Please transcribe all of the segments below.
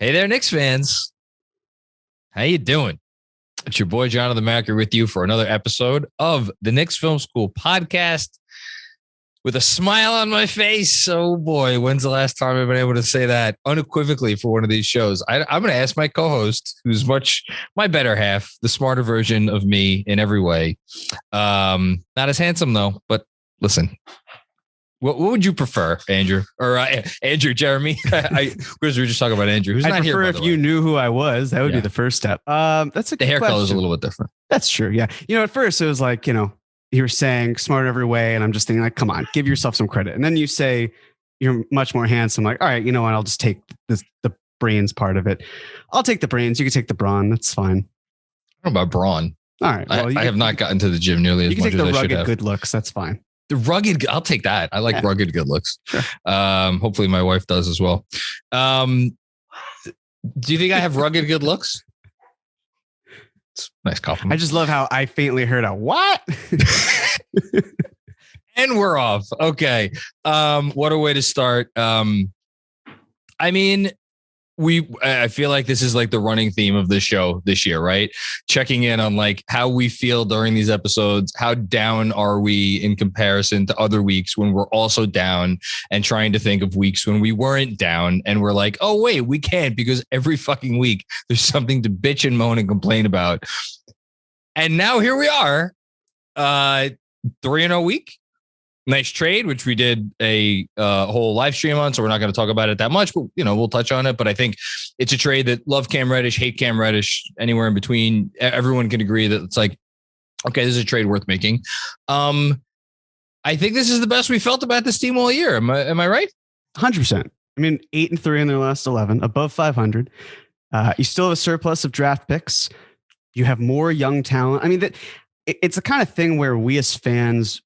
Hey there, Knicks fans. How you doing? It's your boy, Jon the Macker, with you for another episode of the Knicks Film School Podcast with a smile on my face. Oh, boy. When's the last time I've been able to say that unequivocally for one of these shows? I'm going to ask my co-host, who's my better half, the smarter version of me in every way. Not as handsome, though. But listen. What would you prefer, Andrew? Or Andrew Jeremy? Because we were just talking about Andrew, who's not here. If you knew who I was, that would be the first step. That's the hair color is a little bit different. That's true. Yeah. At first it was like, you were saying smart every way. And I'm just thinking like, come on, give yourself some credit. And then you say you're much more handsome. Like, all right, you know what? I'll just take the brains part of it. I'll take the brains. You can take the brawn. That's fine. I don't know about brawn. All right. Well, I have not gotten to the gym nearly as much as I should have. You can take the rugged good looks. That's fine. The rugged, I'll take that. I like rugged good looks. Sure. Hopefully my wife does as well. Do you think I have rugged good looks? It's a nice compliment. I just love how I faintly heard a what? And we're off. Okay. What a way to start. I feel like this is like the running theme of the show this year, right? Checking in on like how we feel during these episodes. How down are we in comparison to other weeks when we're also down, and trying to think of weeks when we weren't down and we're like, oh, wait, we can't, because every fucking week there's something to bitch and moan and complain about. And now here we are, 3-0 week. Nice trade, which we did a whole live stream on, so we're not going to talk about it that much, but we'll touch on it. But I think it's a trade that love Cam Reddish, hate Cam Reddish, anywhere in between. Everyone can agree that it's like, okay, this is a trade worth making. I think this is the best we felt about this team all year. Am I right? 100%. 8-3 in their last 11, above 500. You still have a surplus of draft picks. You have more young talent. It's the kind of thing where we as fans,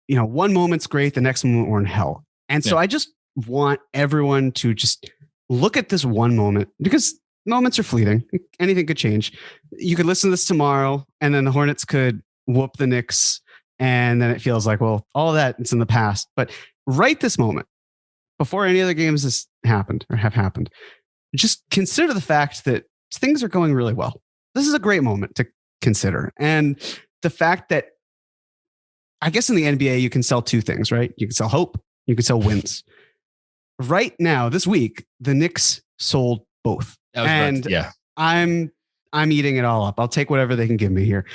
one moment's great, the next moment we're in hell. And so I just want everyone to just look at this one moment, because moments are fleeting. Anything could change. You could listen to this tomorrow and then the Hornets could whoop the Knicks. And then it feels like, well, all of that, it's in the past. But right this moment, before any other games has happened or have happened, just consider the fact that things are going really well. This is a great moment to consider. And the fact that, I guess in the NBA, you can sell two things, right? You can sell hope, you can sell wins. Right now, this week, the Knicks sold both. And I'm eating it all up. I'll take whatever they can give me here.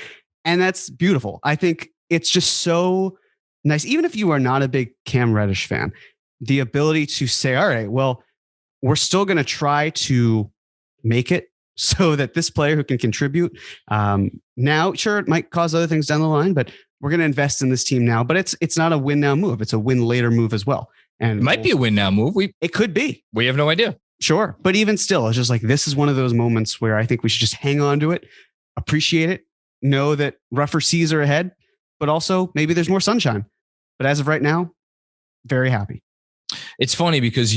And that's beautiful. I think it's just so nice. Even if you are not a big Cam Reddish fan, the ability to say, all right, well, we're still going to try to make it so that this player who can contribute now, sure, it might cause other things down the line, but we're going to invest in this team now. But it's not a win now move. It's a win later move as well. And it might be a win now move. It could be. We have no idea. Sure. But even still, it's just like, this is one of those moments where I think we should just hang on to it, appreciate it, know that rougher seas are ahead, but also maybe there's more sunshine. But as of right now, very happy. It's funny because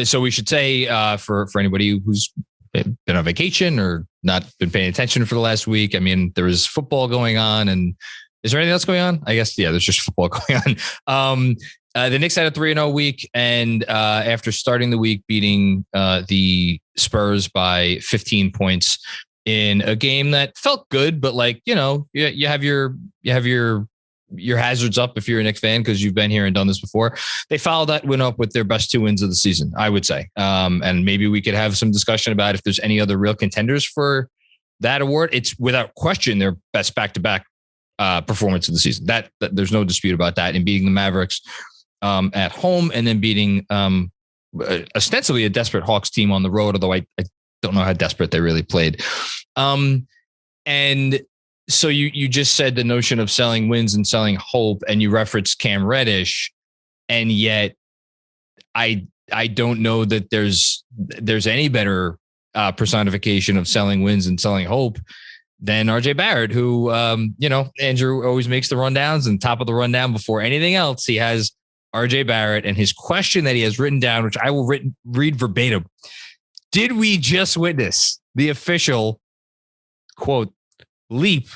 so we should say for anybody who's been on vacation or not been paying attention for the last week, there was football going on. And is there anything else going on? I guess, there's just football going on. The Knicks had a 3-0 week. And after starting the week beating the Spurs by 15 points in a game that felt good, but like, you have your hazards up if you're a Knicks fan, because you've been here and done this before. They followed that win up with their best 2 wins of the season, I would say. And maybe we could have some discussion about if there's any other real contenders for that award. It's without question their best back-to-back performance of the season. That there's no dispute about that. And beating the Mavericks at home, and then beating ostensibly a desperate Hawks team on the road, although I don't know how desperate they really played. And so you just said the notion of selling wins and selling hope, and you referenced Cam Reddish, and yet I don't know that there's any better personification of selling wins and selling hope than RJ Barrett, who Andrew always makes the rundowns, and top of the rundown before anything else, he has RJ Barrett and his question that he has written down, which I will read verbatim. Did we just witness the official quote leap,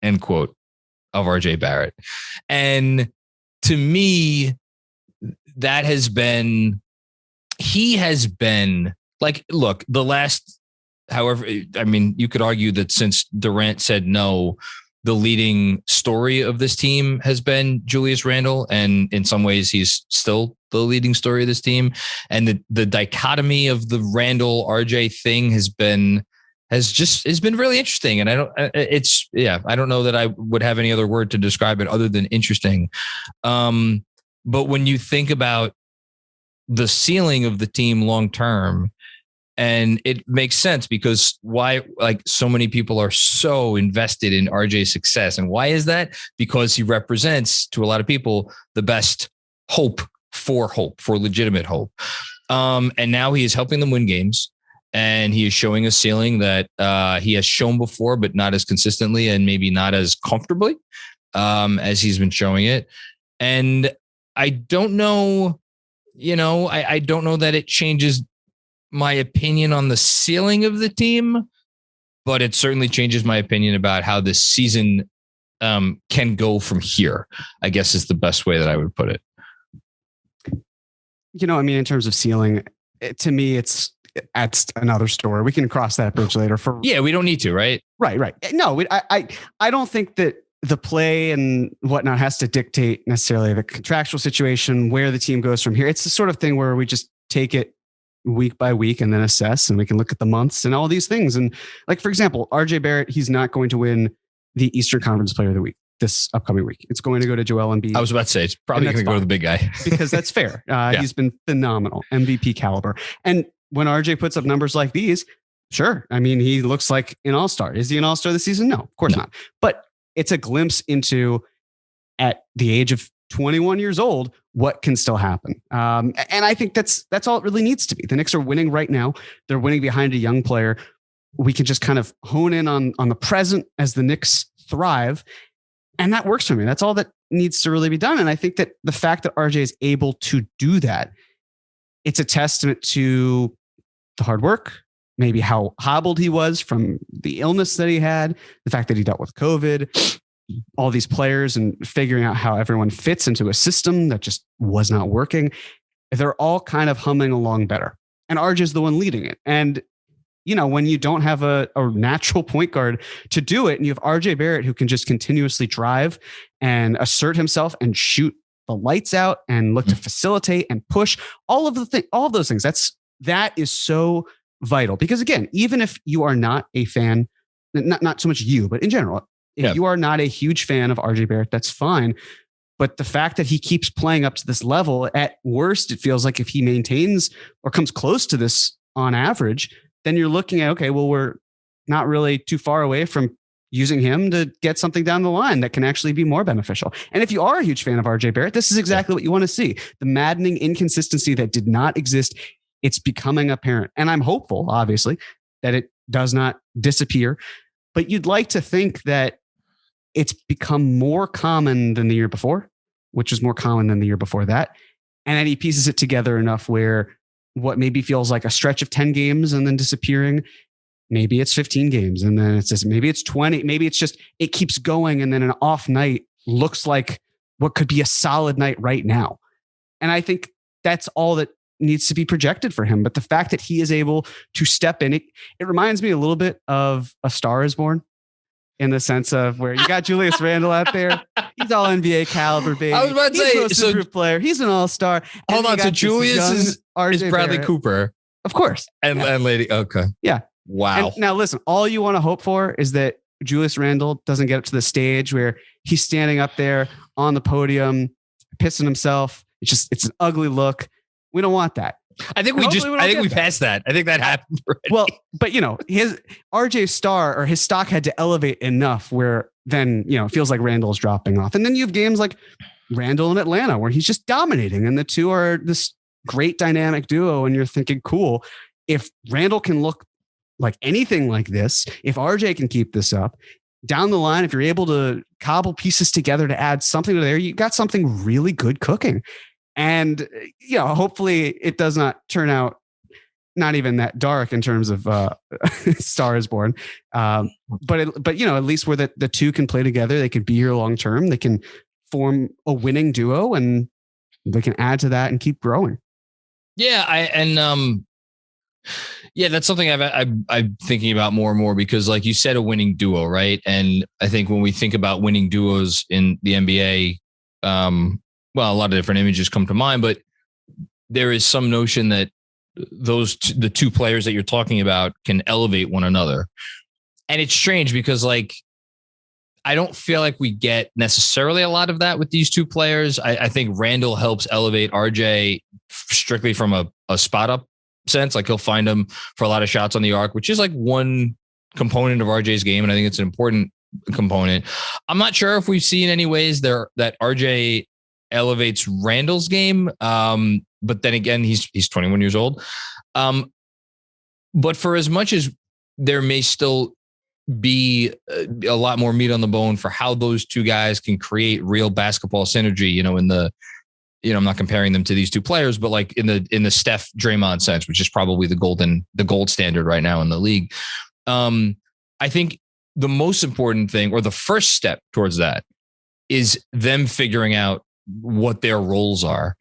end quote, of RJ Barrett? And to me, he has been Like, look, however, I mean, you could argue that since Durant said no, the leading story of this team has been Julius Randle. And in some ways, he's still the leading story of this team. And the dichotomy of the Randle RJ thing has been really interesting. And I don't know that I would have any other word to describe it other than interesting. But when you think about the ceiling of the team long-term, and it makes sense because why, like, so many people are so invested in RJ's success. And why is that? Because he represents, to a lot of people, the best hope, for legitimate hope. And now he is helping them win games, and he is showing a ceiling that he has shown before, but not as consistently and maybe not as comfortably as he's been showing it. And I don't know, I don't know that it changes my opinion on the ceiling of the team, but it certainly changes my opinion about how this season can go from here, I guess is the best way that I would put it. In terms of ceiling, to me, that's another story. We can cross that bridge later. We don't need to, right? Right. No, I don't think that the play and whatnot has to dictate necessarily the contractual situation, where the team goes from here. It's the sort of thing where we just take it week by week and then assess, and we can look at the months and all these things. And like, for example, RJ Barrett, he's not going to win the Eastern Conference Player of the Week this upcoming week. It's going to go to Joel Embiid. I was about to say, it's probably going to go to the big guy. Because that's fair. He's been phenomenal, MVP caliber. And when RJ puts up numbers like these, sure. I mean, he looks like an all-star. Is he an all-star this season? No, of course not. But it's a glimpse into, at the age of 21 years old, what can still happen. And I think that's all it really needs to be. The Knicks are winning right now. They're winning behind a young player. We can just kind of hone in on the present as the Knicks thrive. And that works for me. That's all that needs to really be done. And I think that the fact that RJ is able to do that, it's a testament to the hard work, maybe how hobbled he was from the illness that he had, the fact that he dealt with COVID, all these players, and figuring out how everyone fits into a system that just was not working. They're all kind of humming along better. And RJ is the one leading it. And, when you don't have a natural point guard to do it, and you have RJ Barrett who can just continuously drive and assert himself and shoot the lights out and look to facilitate and push all of those things. That is so vital, because again, even if you are not a fan, not so much you, but in general, if you are not a huge fan of RJ Barrett, that's fine. But the fact that he keeps playing up to this level, at worst, it feels like if he maintains or comes close to this on average, then you're looking at, okay, well, we're not really too far away from using him to get something down the line that can actually be more beneficial. And if you are a huge fan of RJ Barrett, this is exactly what you want to see. The maddening inconsistency that did not exist, it's becoming apparent. And I'm hopeful, obviously, that it does not disappear. But you'd like to think that it's become more common than the year before, which is more common than the year before that. And then he pieces it together enough where what maybe feels like a stretch of 10 games and then disappearing, maybe it's 15 games and then it's just, maybe it's 20, maybe it's just, it keeps going. And then an off night looks like what could be a solid night right now. And I think that's all that needs to be projected for him. But the fact that he is able to step in, it reminds me a little bit of A Star Is Born, in the sense of where you got Julius Randle out there. He's all NBA caliber, baby. I was about to say, he's a improved player. He's an all-star. Hold on. So Julius is Bradley Barrett. Cooper. Of course. And Lady. Okay. Yeah. Wow. And now listen, all you want to hope for is that Julius Randle doesn't get up to the stage where he's standing up there on the podium, pissing himself. It's an ugly look. We don't want that. I think we passed that. I think that happened already. Well, but his RJ's star or his stock had to elevate enough where then, it feels like Randall's dropping off. And then you have games like Randall in Atlanta where he's just dominating and the two are this great dynamic duo. And you're thinking, cool, if Randall can look like anything like this, if RJ can keep this up down the line, if you're able to cobble pieces together to add something to there, you got something really good cooking. And, hopefully it does not turn out not even that dark in terms of Star Is Born. But at least where the two can play together, they could be here long term. They can form a winning duo and they can add to that and keep growing. Yeah. Yeah, that's something I'm thinking about more and more because, like you said, a winning duo, right? And I think when we think about winning duos in the NBA, well, a lot of different images come to mind, but there is some notion that the two players that you're talking about can elevate one another. And it's strange because, like, I don't feel like we get necessarily a lot of that with these two players. I think Randall helps elevate RJ strictly from a spot up sense. Like, he'll find him for a lot of shots on the arc, which is like one component of RJ's game. And I think it's an important component. I'm not sure if we've seen any ways there that RJ elevates Randall's game. But then again, he's 21 years old. But for as much as there may still be a lot more meat on the bone for how those two guys can create real basketball synergy, I'm not comparing them to these two players, but like in the Steph Draymond sense, which is probably the gold standard right now in the league. I think the most important thing, or the first step towards that, is them figuring out what their roles are.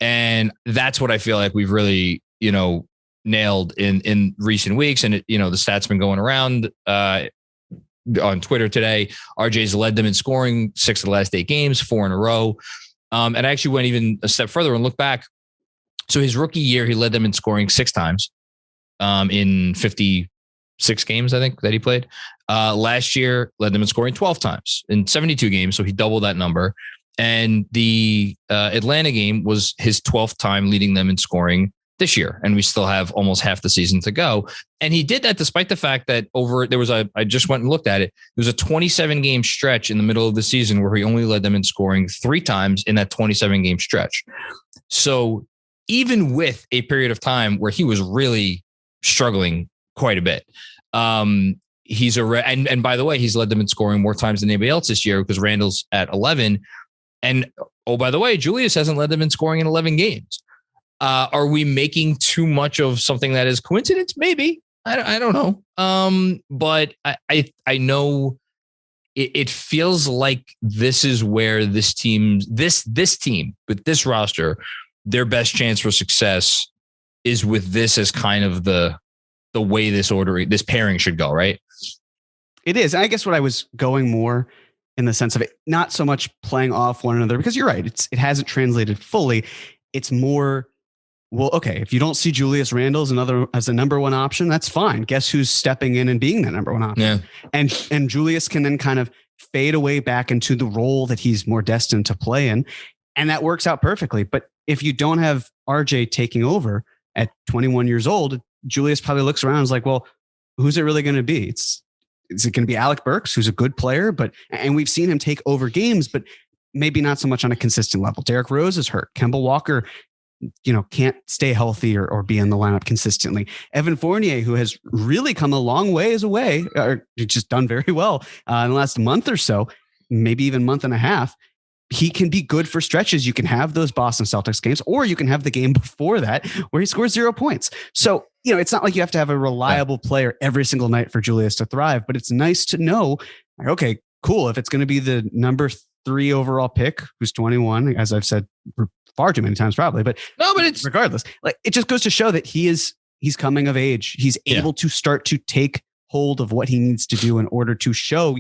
And that's what I feel like we've really, nailed in recent weeks. And the stats been going around on Twitter today. RJ's led them in scoring 6 of the last 8 games, 4 in a row. And I actually went even a step further and looked back. So his rookie year, he led them in scoring 6 times in 56 games, I think, that he played. Last year, led them in scoring 12 times in 72 games. So he doubled that number. And the Atlanta game was his 12th time leading them in scoring this year. And we still have almost half the season to go. And he did that despite the fact that I just went and looked at it. There was a 27 game stretch in the middle of the season where he only led them in scoring 3 times in that 27 game stretch. So even with a period of time where he was really struggling quite a bit, he's and by the way, he's led them in scoring more times than anybody else this year because Randall's at 11. And oh, by the way, Julius hasn't led them in scoring in 11 games. Are we making too much of something that is coincidence? Maybe. I don't know. But I know it feels like this is where this team with this roster, their best chance for success is with this as kind of the way this pairing should go, right? It is. And I guess what I was going more in the sense of it, not so much playing off one another, because you're right. It hasn't translated fully. It's more, well, okay, if you don't see Julius Randle as a number one option, that's fine. Guess who's stepping in and being that number one option? Yeah. And Julius can then kind of fade away back into the role that he's more destined to play in. And that works out perfectly. But if you don't have RJ taking over at 21 years old, Julius probably looks around and is like, well, who's it really going to be? Is it going to be Alec Burks, who's a good player, and we've seen him take over games, but maybe not so much on a consistent level. Derrick Rose is hurt. Kemba Walker, can't stay healthy or be in the lineup consistently. Evan Fournier, who has really come a long ways away, or just done very well in the last month or so, maybe even month and a half. He can be good for stretches. You can have those Boston Celtics games, or you can have the game before that where he scores 0 points. So, it's not like you have to have a reliable player every single night for Julius to thrive, but it's nice to know, okay, cool. If it's going to be the number 3 overall pick, who's 21, as I've said far too many times, probably, but it's regardless, like, it just goes to show that he's coming of age. He's able to start to take hold of what he needs to do in order to show,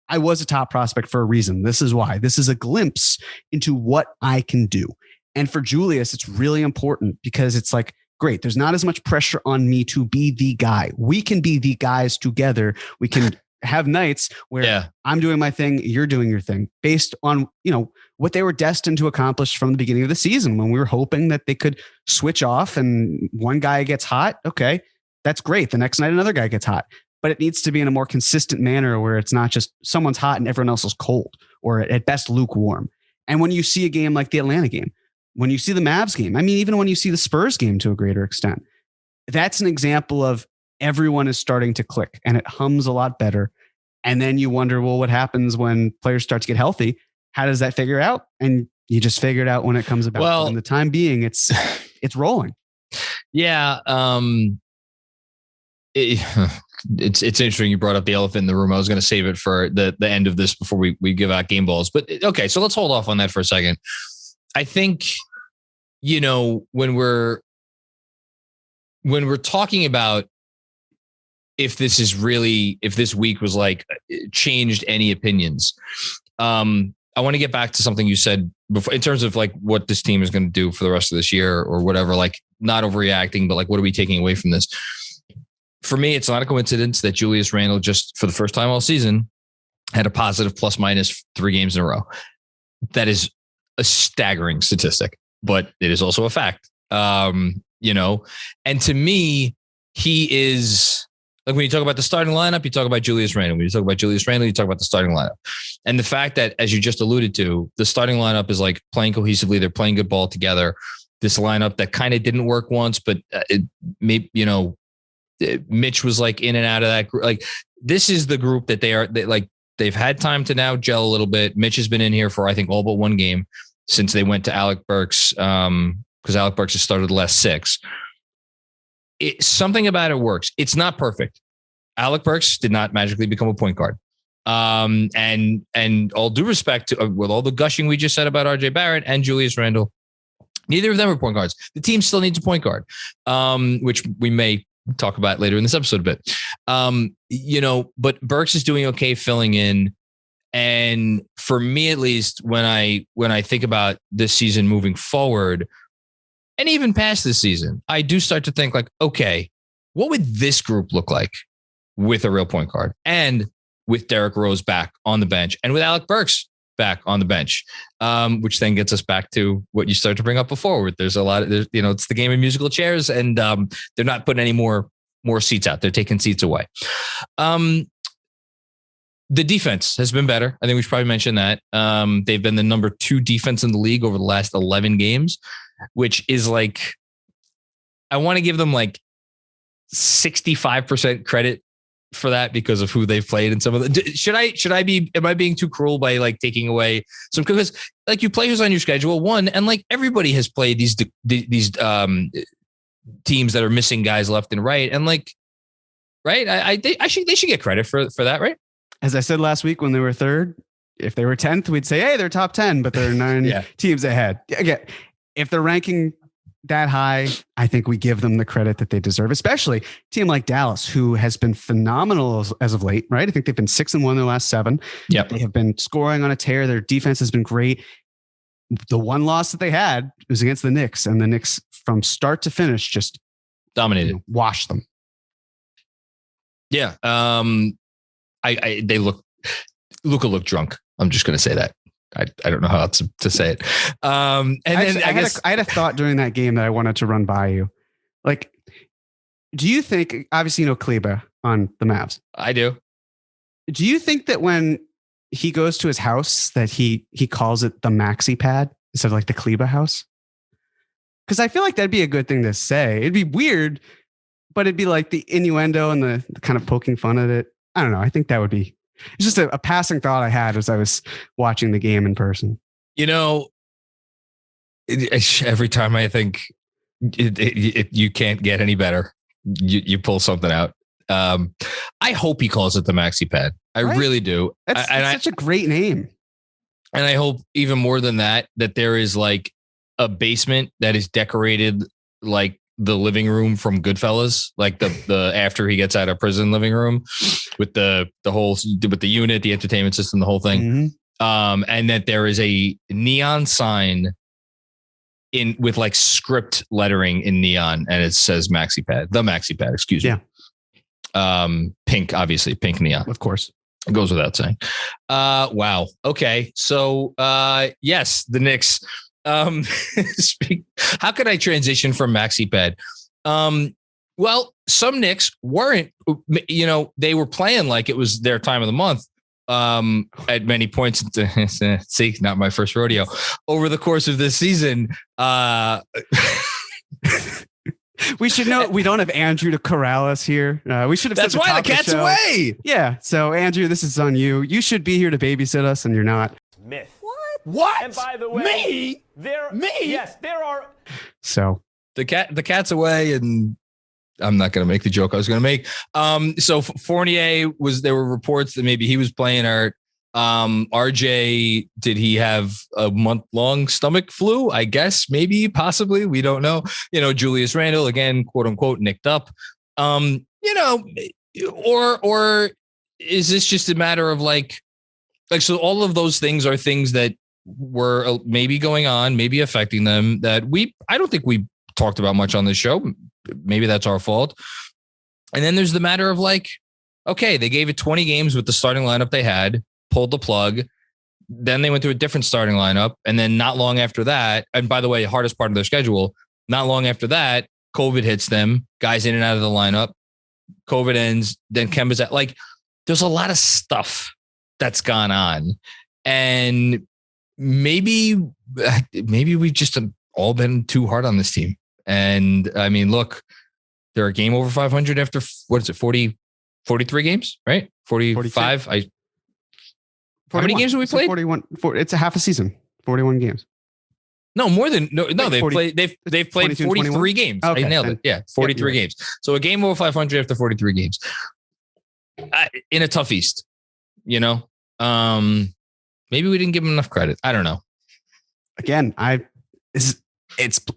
I was a top prospect for a reason. This is why. This is a glimpse into what I can do. And for Julius, it's really important because it's like, great, there's not as much pressure on me to be the guy. We can be the guys together. We can have nights where I'm doing my thing, you're doing your thing, based on, what they were destined to accomplish from the beginning of the season, when we were hoping that they could switch off and one guy gets hot. Okay, that's great. The next night, another guy gets hot. But it needs to be in a more consistent manner where it's not just someone's hot and everyone else is cold, or at best lukewarm. And when you see a game like the Atlanta game, when you see the Mavs game, even when you see the Spurs game to a greater extent, that's an example of everyone is starting to click and it hums a lot better. And then you wonder, well, what happens when players start to get healthy? How does that figure out? And you just figure it out when it comes about. Well, in the time being, it's rolling. Yeah. It's interesting you brought up the elephant in the room. I was going to save it for the end of this before we give out game balls. But okay, so let's hold off on that for a second. I think, when when we're talking about if this week was like changed any opinions, I want to get back to something you said before in terms of like what this team is going to do for the rest of this year or whatever, like not overreacting, but like, what are we taking away from this? For me, it's not a coincidence that Julius Randle just for the first time all season had a positive plus minus 3 games in a row. That is a staggering statistic, but it is also a fact. And to me, he is like, when you talk about the starting lineup, you talk about Julius Randle. When you talk about Julius Randle, you talk about the starting lineup. And the fact that, as you just alluded to, the starting lineup is like playing cohesively. They're playing good ball together. This lineup that kind of didn't work once, but Mitch was like in and out of that group. Like, this is the group that they've had time to now gel a little bit. Mitch has been in here for, I think, all but one game since they went to Alec Burks, because Alec Burks has started the last 6. Something about it works. It's not perfect. Alec Burks did not magically become a point guard. And all due respect to, with all the gushing we just said about RJ Barrett and Julius Randle, neither of them are point guards. The team still needs a point guard, which we may talk about later in this episode a bit. But Burks is doing okay filling in. And for me, at least, when I think about this season moving forward, and even past this season, I do start to think like, okay, what would this group look like with a real point guard and with Derrick Rose back on the bench and with Alec Burks back on the bench, which then gets us back to what you started to bring up before. There's a lot of, it's the game of musical chairs, and they're not putting any more seats out. They're taking seats away. The defense has been better. I think we should probably mention that. They've been the number 2 defense in the league over the last 11 games, which is like, I want to give them like 65% credit for that because of who they've played and some of the, am I being too cruel by like taking away some, because like you play who's on your schedule one, and like everybody has played these teams that are missing guys left and right. And like, right. They should get credit for that. Right. As I said last week, when they were 3rd, if they were 10th, we'd say, hey, they're top 10, but they're 9 teams ahead. Again, if they're ranking that high, I think we give them the credit that they deserve, especially a team like Dallas, who has been phenomenal as of late, right? I think they've been 6-1 their last 7. Yep. They have been scoring on a tear. Their defense has been great. The one loss that they had was against the Knicks, and the Knicks from start to finish just dominated, washed them. Yeah. Luka looked drunk. I'm just going to say that. I don't know how else to say it. And actually, then I had a thought during that game that I wanted to run by you. Like, do you think, obviously, you know Kleber on the Mavs? I do. Do you think that when he goes to his house that he calls it the maxi pad instead of like the Kleber house? Because I feel like that'd be a good thing to say. It'd be weird, but it'd be like the innuendo and the kind of poking fun at it. I don't know. I think that would be, it's just a passing thought I had as I was watching the game in person. Every time I think you can't get any better, you pull something out. I hope he calls it the maxi pad. I really do. That's such a great name. And I hope even more than that there is like a basement that is decorated like the living room from Goodfellas, like the after he gets out of prison living room with the unit, the entertainment system, the whole thing. Mm-hmm. And that there is a neon sign with like script lettering in neon, and it says the maxi pad, excuse me. Pink, obviously pink neon. Of course. It goes without saying. Wow. Okay. So, yes, the Knicks, how could I transition from maxi pad? Well, some Knicks weren't, they were playing like it was their time of the month. At many points, see, not my first rodeo over the course of this season. We should know we don't have Andrew to corral us here. We should have. That's why the cat's away. Yeah. So Andrew, this is on you. You should be here to babysit us, and you're not. Myth. What? And by the way, me? Yes, there are. So the cat's away, and I'm not going to make the joke I was going to make. So Fournier there were reports that maybe he was playing hurt. RJ, did he have a month-long stomach flu? I guess, maybe, possibly. We don't know. Julius Randle, again, quote unquote, nicked up. Or is this just a matter of like, so all of those things are things that were maybe going on, maybe affecting them that I don't think we talked about much on this show. Maybe that's our fault. And then there's the matter of like, okay, they gave it 20 games with the starting lineup they had, pulled the plug. Then they went to a different starting lineup. And then not long after that, and by the way, hardest part of their schedule, not long after that, COVID hits them, guys in and out of the lineup. COVID ends, then Kemba's out. Like, there's a lot of stuff that's gone on. And maybe we've just all been too hard on this team. And I mean, look, they're a game over 500 after, 43 games, right? 45. 41. How many games have we played? 41. It's a half a season. 41 games. No, more than they've 40, played 43 games. Okay, I nailed it. Yeah, 43 games. So a game over 500 after 43 games. In a tough East, maybe we didn't give them enough credit. I don't know. Again,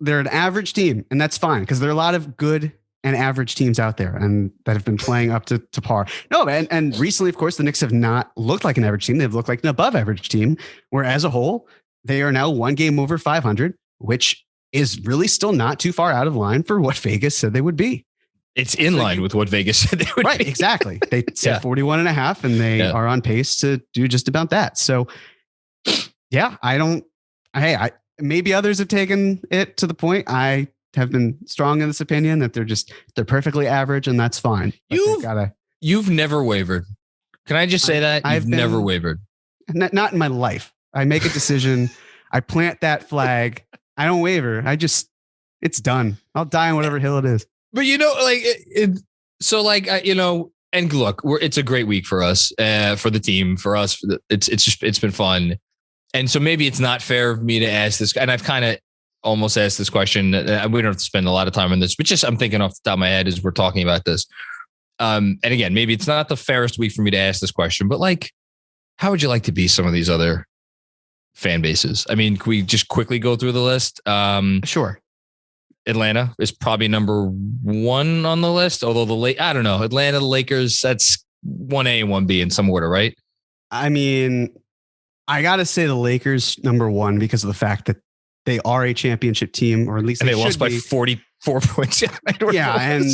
they're an average team, and that's fine because there are a lot of good and average teams out there and that have been playing up to par. No, and recently, of course, the Knicks have not looked like an average team. They've looked like an above average team, where as a whole, they are now one game over 500, which is really still not too far out of line for what Vegas said they would be. It's in line with what Vegas said they would be. Right, exactly. They said 41 and a half, and they are on pace to do just about that. So, yeah, maybe others have taken it to the point. I have been strong in this opinion that they're perfectly average, and that's fine. You've never wavered. Can I just say that? You've never wavered. Not in my life. I make a decision. I plant that flag. I don't waver. It's done. I'll die on whatever hill it is. But and look, it's a great week for us, for the team, for us. It's been fun. And so maybe it's not fair of me to ask this, and I've kind of almost asked this question. We don't have to spend a lot of time on this, but just I'm thinking off the top of my head as we're talking about this. And again, maybe it's not the fairest week for me to ask this question, but like, how would you like to be some of these other fan bases? I mean, can we just quickly go through the list? Sure. Atlanta is probably number one on the list, although I don't know. Atlanta, the Lakers, that's 1A and 1B in some order, right? I mean, I got to say the Lakers number one because of the fact that they are a championship team, or at least they lost by 44 points. Yeah, and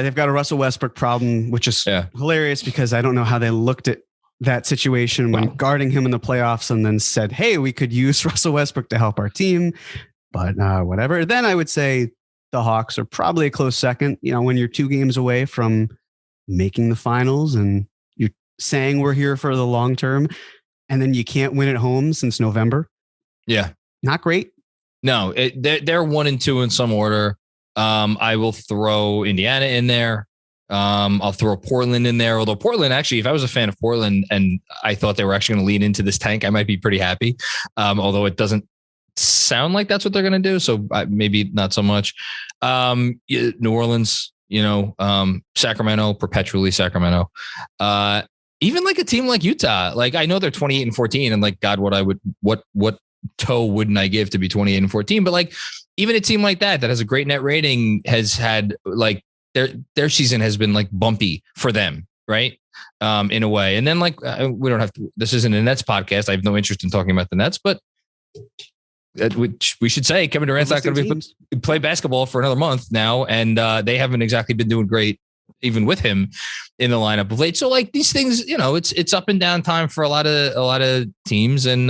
they've got a Russell Westbrook problem, which is hilarious because I don't know how they looked at that situation when guarding him in the playoffs and then said, hey, we could use Russell Westbrook to help our team, but whatever. Then I would say the Hawks are probably a close second, when you're 2 games away from making the finals and you're saying we're here for the long term, and then you can't win at home since November. Yeah. Not great. No, they're 1 and 2 in some order. I will throw Indiana in there. I'll throw Portland in there. Although Portland, actually, if I was a fan of Portland and I thought they were actually going to lean into this tank, I might be pretty happy. Although it doesn't sound like that's what they're going to do. So maybe not so much. New Orleans, Sacramento, perpetually Sacramento. Even like a team like Utah, like I know they're 28 and 14 and like, God, what toe wouldn't I give to be 28 and 14? But like even a team like that has a great net rating has had like their season has been like bumpy for them. Right. In a way. And then like, we don't have to, this isn't a Nets podcast. I have no interest in talking about the Nets, but which we should say Kevin Durant's not going to play basketball for another month now. And they haven't exactly been doing great even with him in the lineup of late. So like these things, it's up and down time for a lot of teams. And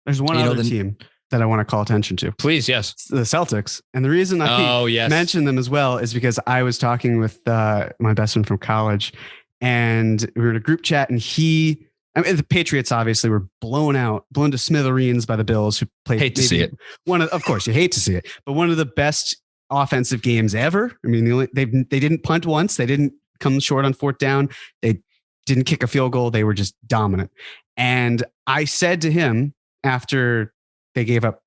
there's one other team that I want to call attention to. Please. Yes. The Celtics. And the reason I mentioned them as well is because I was talking with my best friend from college and we were in a group chat and the Patriots obviously were blown to smithereens by the Bills, who played. Hate to see it. Of course, you hate to see it, but one of the best offensive games ever. I mean, they didn't punt once. They didn't come short on 4th down. They didn't kick a field goal. They were just dominant. And I said to him after they gave up,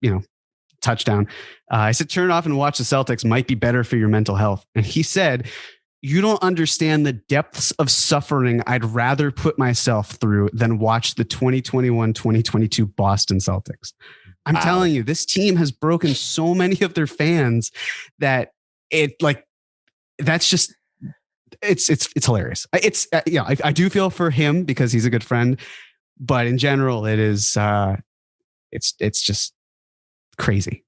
touchdown, I said, turn it off and watch the Celtics. Might be better for your mental health. And he said, you don't understand the depths of suffering I'd rather put myself through than watch the 2021-2022 Boston Celtics. I'm telling you, this team has broken so many of their fans that that's just, it's hilarious. I do feel for him because he's a good friend, but in general, it is, it's just crazy.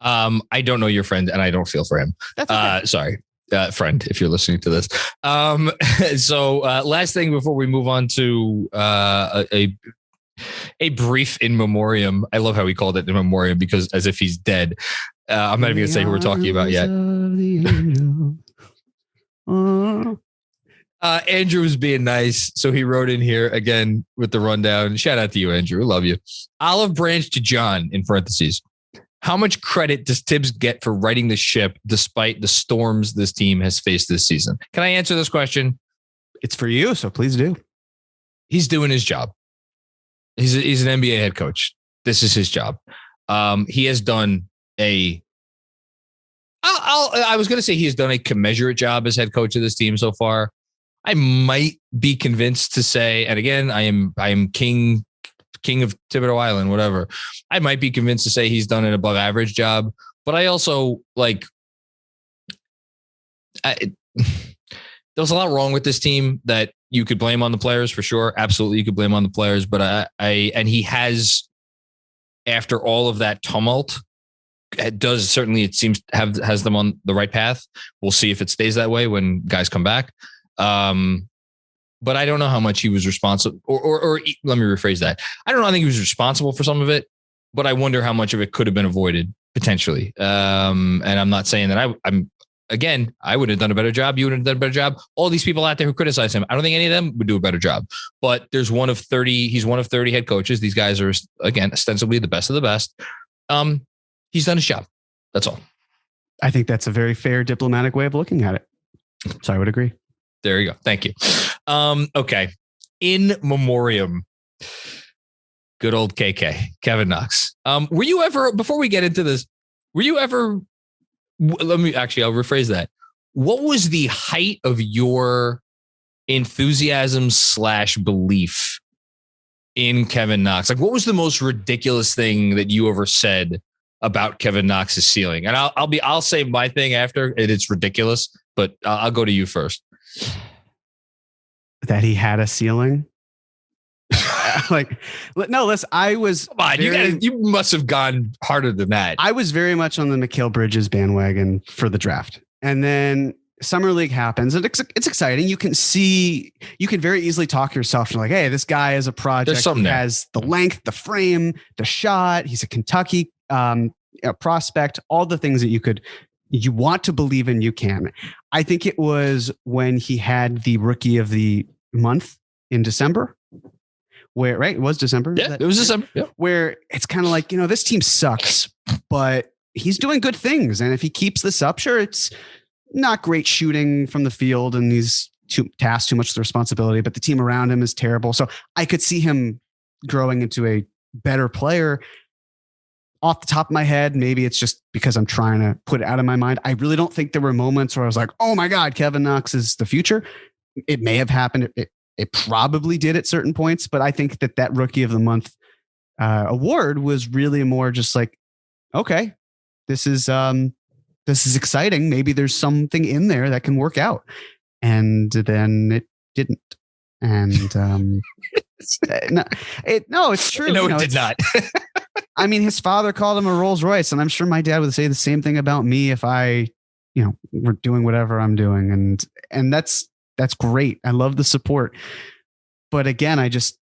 I don't know your friend and I don't feel for him. That's okay. Sorry. Friend, if you're listening to this. So last thing before we move on to a brief in memoriam. I love how he called it in memoriam because as if he's dead. I'm not even going to say who we're talking about yet. Andrew's being nice. So he wrote in here again with the rundown. Shout out to you, Andrew. We love you. Olive branch to John in parentheses. How much credit does Thibs get for righting the ship despite the storms this team has faced this season? Can I answer this question? It's for you, so please do. He's doing his job. He's an NBA head coach. This is his job. He has done I was going to say he has done a commensurate job as head coach of this team so far. I might be convinced to say, and again, I am king of Thibodeau Island, whatever. I might be convinced to say he's done an above average job, but I also there was a lot wrong with this team that you could blame on the players for sure. Absolutely. You could blame on the players, but and he has, after all of that tumult, it seems has them on the right path. We'll see if it stays that way when guys come back. But I don't know how much he was responsible or let me rephrase that. I think he was responsible for some of it, but I wonder how much of it could have been avoided potentially. And I'm not saying that I would have done a better job. You would have done a better job. All these people out there who criticize him, I don't think any of them would do a better job, but he's one of 30 head coaches. These guys are, again, ostensibly the best of the best. He's done his job. That's all. I think that's a very fair diplomatic way of looking at it. So I would agree. There you go. Thank you. Okay. In memoriam, good old KK, Kevin Knox. Were you ever, before we get into this, I'll rephrase that. What was the height of your enthusiasm / belief in Kevin Knox? Like, what was the most ridiculous thing that you ever said about Kevin Knox's ceiling? And I'll say my thing after, and it's ridiculous, but I'll go to you first. That he had a ceiling. Listen, I was. Come on, you must have gone harder than that. I was very much on the Mikal Bridges bandwagon for the draft. And then Summer League happens and it's exciting. You can very easily talk yourself to like, hey, this guy is a project. He has the length, the frame, the shot. He's a Kentucky prospect, all the things that you want to believe in, you can. I think it was when he had the rookie of the month in December. It was December. Yeah, it was December. Yeah. Where it's kind of like, this team sucks, but he's doing good things. And if he keeps this up, sure, it's not great shooting from the field and he's tasked too much with the responsibility, but the team around him is terrible. So I could see him growing into a better player. Off the top of my head, maybe it's just because I'm trying to put it out of my mind. I really don't think there were moments where I was like, oh my God, Kevin Knox is the future. It may have happened. It probably did at certain points, but I think that Rookie of the Month award was really more just like, okay, this is exciting. Maybe there's something in there that can work out. And then it didn't. And it's true. No, it did not. I mean, his father called him a Rolls Royce, and I'm sure my dad would say the same thing about me if I, were doing whatever I'm doing. And that's great. I love the support. But again, there's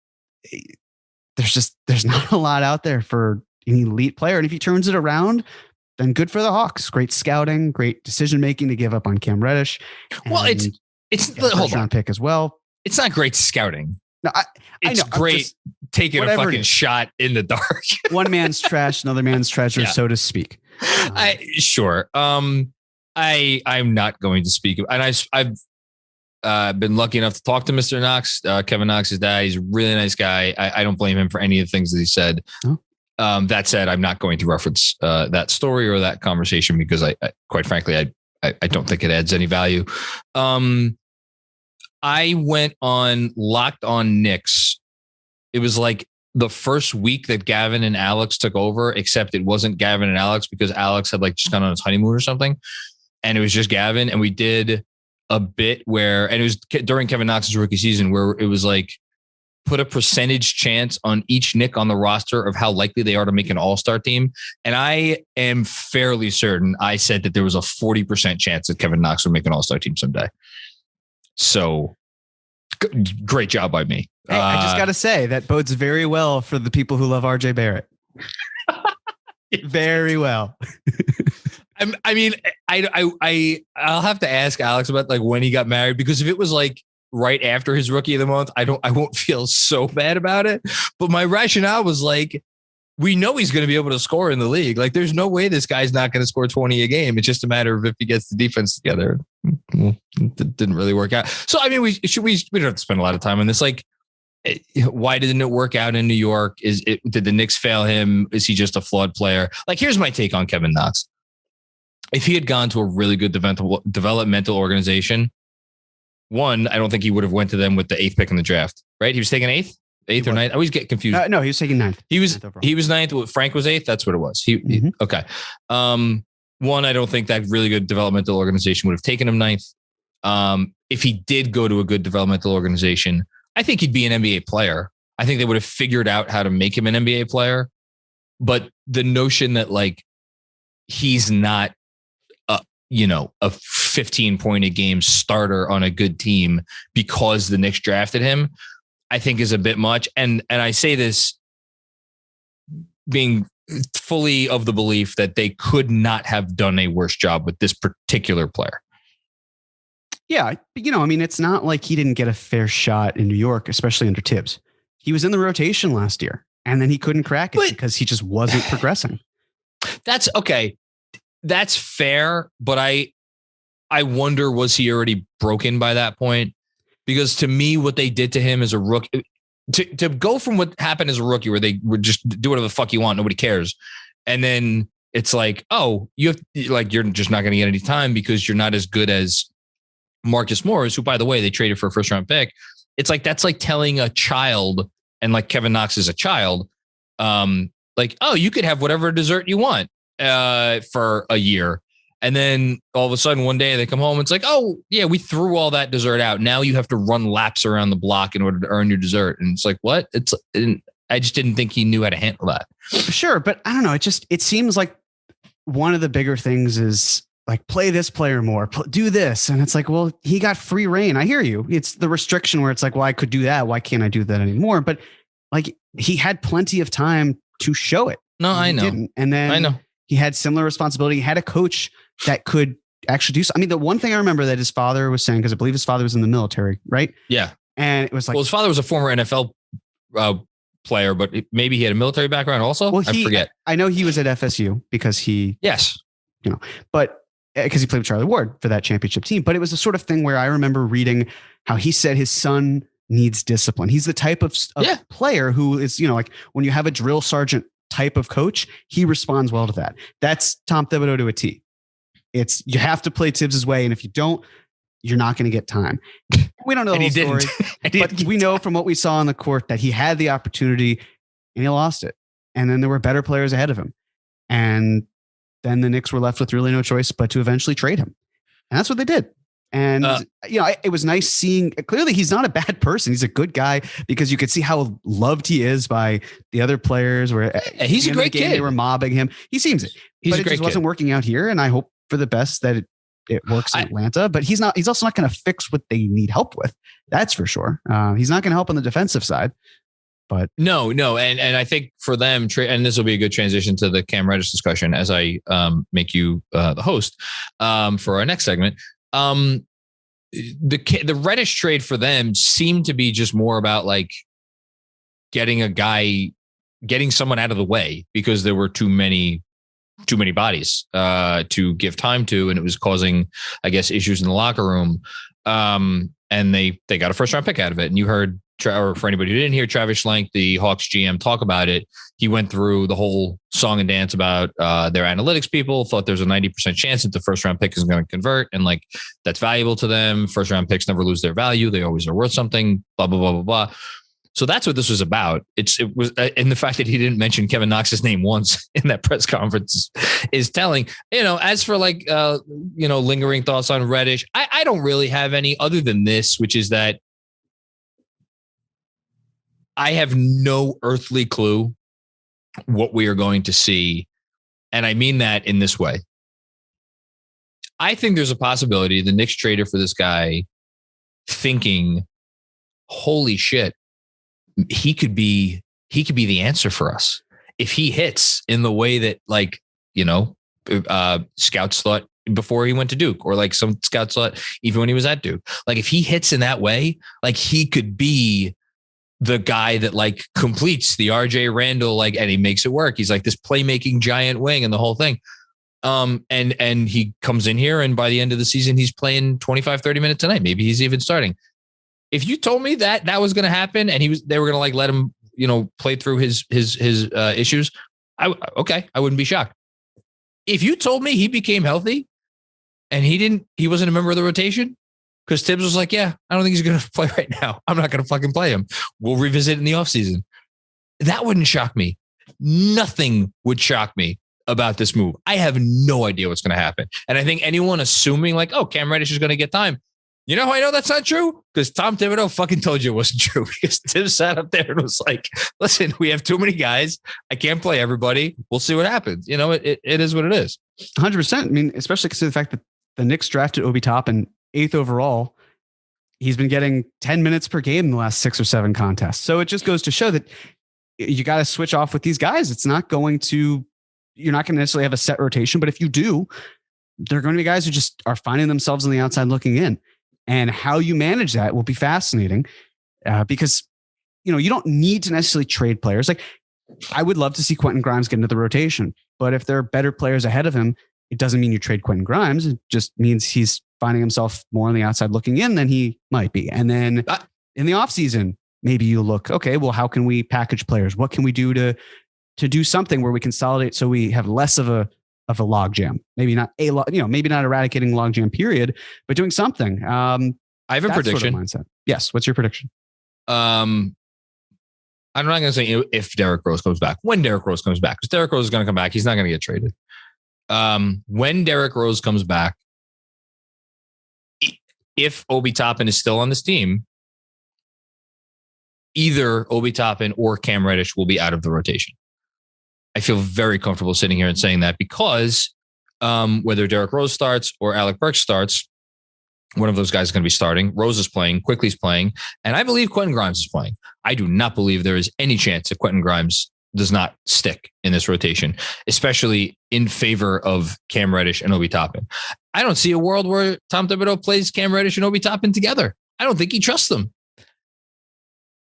not a lot out there for an elite player. And if he turns it around, then good for the Hawks. Great scouting, great decision-making to give up on Cam Reddish. Well, it's the first round pick as well. It's not great scouting. No, it's great taking a fucking shot in the dark. One man's trash, another man's treasure, so to speak. Sure. I'm not going to speak. And I've been lucky enough to talk to Mr. Knox, Kevin Knox's dad. He's a really nice guy. I don't blame him for any of the things that he said. Oh. That said, I'm not going to reference that story or that conversation because I quite frankly, I don't think it adds any value. I went on Locked On Knicks. It was like the first week that Gavin and Alex took over, except it wasn't Gavin and Alex because Alex had like just gone on his honeymoon or something. And it was just Gavin. And we did a bit where, and it was during Kevin Knox's rookie season, where it was like, put a percentage chance on each Knick on the roster of how likely they are to make an all-star team. And I am fairly certain I said that there was a 40% chance that Kevin Knox would make an all-star team someday. So great job by me. Hey, I just got to say that bodes very well for the people who love RJ Barrett. Very well. I'll have to ask Alex about like when he got married, because if it was like right after his rookie of the month, I won't feel so bad about it. But my rationale was like, we know he's going to be able to score in the league. Like, there's no way this guy's not going to score 20 a game. It's just a matter of if he gets the defense together. Well, it didn't really work out. So, I mean, we don't have to spend a lot of time on this. Like, why didn't it work out in New York? Did the Knicks fail him? Is he just a flawed player? Like, here's my take on Kevin Knox. If he had gone to a really good developmental organization, one, I don't think he would have went to them with the 8th pick in the draft, right? He was taking 8th or 9th. I always get confused. No, he was taking 9th. He was 9th. Frank was 8th. That's what it was. Okay. One, I don't think that really good developmental organization would have taken him 9th. If he did go to a good developmental organization, I think he'd be an NBA player. I think they would have figured out how to make him an NBA player. But the notion that like he's not a 15-point a game starter on a good team because the Knicks drafted him, I think is a bit much. And I say this being fully of the belief that they could not have done a worse job with this particular player. Yeah. It's not like he didn't get a fair shot in New York, especially under Thibs. He was in the rotation last year and then he couldn't crack it because he just wasn't progressing. That's okay. That's fair, but I wonder, was he already broken by that point? Because to me, what they did to him as a rookie, to go from what happened as a rookie, where they would just do whatever the fuck you want, nobody cares, and then it's like, oh, you're just not going to get any time because you're not as good as Marcus Morris, who, by the way, they traded for a first-round pick. It's like that's like telling a child, and like Kevin Knox is a child, like, oh, you could have whatever dessert you want for a year. And then all of a sudden one day they come home and it's like, oh yeah, we threw all that dessert out. Now you have to run laps around the block in order to earn your dessert. And it's like, what? I just didn't think he knew how to handle that. Sure. But I don't know. It seems like one of the bigger things is like, play this player more, do this. And it's like, well, he got free reign. I hear you. It's the restriction where it's like, well, I could do that. Why can't I do that anymore? But like, he had plenty of time to show it. No, I know. Didn't. And then I know he had similar responsibility. He had a coach that could actually do so. I mean, the one thing I remember that his father was saying, because I believe his father was in the military, right? Yeah. And it was like, well, his father was a former NFL player, but maybe he had a military background also. Well, I forget. I know he was at FSU because but because he played with Charlie Ward for that championship team. But it was the sort of thing where I remember reading how he said his son needs discipline. He's the type of player who is, like when you have a drill sergeant type of coach, he responds well to that. That's Tom Thibodeau to a T. It's, you have to play Thibs' way. And if you don't, you're not going to get time. We don't know the whole story, but we know from what we saw on the court that he had the opportunity and he lost it. And then there were better players ahead of him. And then the Knicks were left with really no choice but to eventually trade him. And that's what they did. And, it was nice seeing, clearly he's not a bad person. He's a good guy because you could see how loved he is by the other players where he's a great kid. They were mobbing him. He seems it, but it just wasn't working out here. And I hope for the best that it works in Atlanta, but he's also not going to fix what they need help with. That's for sure. He's not going to help on the defensive side, but no. And I think for them, and this will be a good transition to the Cam Reddish discussion as I make you the host for our next segment. The Reddish trade for them seemed to be just more about like getting someone out of the way because there were too many bodies to give time to, and it was causing, I guess, issues in the locker room. And they got a first round pick out of it. And you heard or for anybody who didn't hear Travis Schlenk, the Hawks GM, talk about it, he went through the whole song and dance about their analytics people, thought there's a 90% chance that the first round pick is going to convert. And like, that's valuable to them. First round picks never lose their value. They always are worth something, blah, blah, blah, blah, blah. So that's what this was about. It was, and the fact that he didn't mention Kevin Knox's name once in that press conference is telling. As for like, lingering thoughts on Reddish, I don't really have any other than this, which is that I have no earthly clue what we are going to see. And I mean that in this way. I think there's a possibility the Knicks traded for this guy thinking, holy shit, he could be the answer for us. If he hits in the way that scouts thought before he went to Duke, or like some scouts thought even when he was at Duke, like if he hits in that way, like he could be the guy that like completes the RJ Randall, and he makes it work. He's like this playmaking giant wing and the whole thing. And he comes in here and by the end of the season, he's playing 25, 30 minutes a night. Maybe he's even starting. If you told me that was going to happen and they were going to let him, play through his issues, I wouldn't be shocked. If you told me he became healthy and he wasn't a member of the rotation, because Thibs was like, yeah, I don't think he's going to play right now. I'm not going to fucking play him. We'll revisit in the offseason. That wouldn't shock me. Nothing would shock me about this move. I have no idea what's going to happen. And I think anyone assuming like, oh, Cam Reddish is going to get time. You know how I know that's not true? Because Tom Thibodeau fucking told you it wasn't true. Because Thibs sat up there and was like, listen, we have too many guys. I can't play everybody. We'll see what happens. It is what it is. 100%. I mean, especially considering the fact that the Knicks drafted Obi Toppin 8th overall. He's been getting 10 minutes per game in the last 6 or 7 contests. So it just goes to show that you got to switch off with these guys. You're not going to necessarily have a set rotation, but if you do, they're going to be guys who just are finding themselves on the outside looking in. And how you manage that will be fascinating because, you don't need to necessarily trade players. Like I would love to see Quentin Grimes get into the rotation, but if there are better players ahead of him, it doesn't mean you trade Quentin Grimes. It just means he's finding himself more on the outside looking in than he might be. And then in the offseason, maybe you look, okay, well, how can we package players? What can we do to do something where we consolidate so we have less of a logjam? Maybe not maybe not eradicating logjam period, but doing something. I have a prediction. Sort of mindset. Yes. What's your prediction? I'm not going to say if Derrick Rose comes back, when Derrick Rose comes back, because Derrick Rose is going to come back. He's not going to get traded. When Derrick Rose comes back, if Obi Toppin is still on this team, either Obi Toppin or Cam Reddish will be out of the rotation. I feel very comfortable sitting here and saying that because whether Derrick Rose starts or Alec Burks starts, one of those guys is going to be starting. Rose is playing, Quickly's playing, and I believe Quentin Grimes is playing. I do not believe there is any chance that Quentin Grimes does not stick in this rotation, especially in favor of Cam Reddish and Obi Toppin. I don't see a world where Tom Thibodeau plays Cam Reddish and Obi Toppin together. I don't think he trusts them.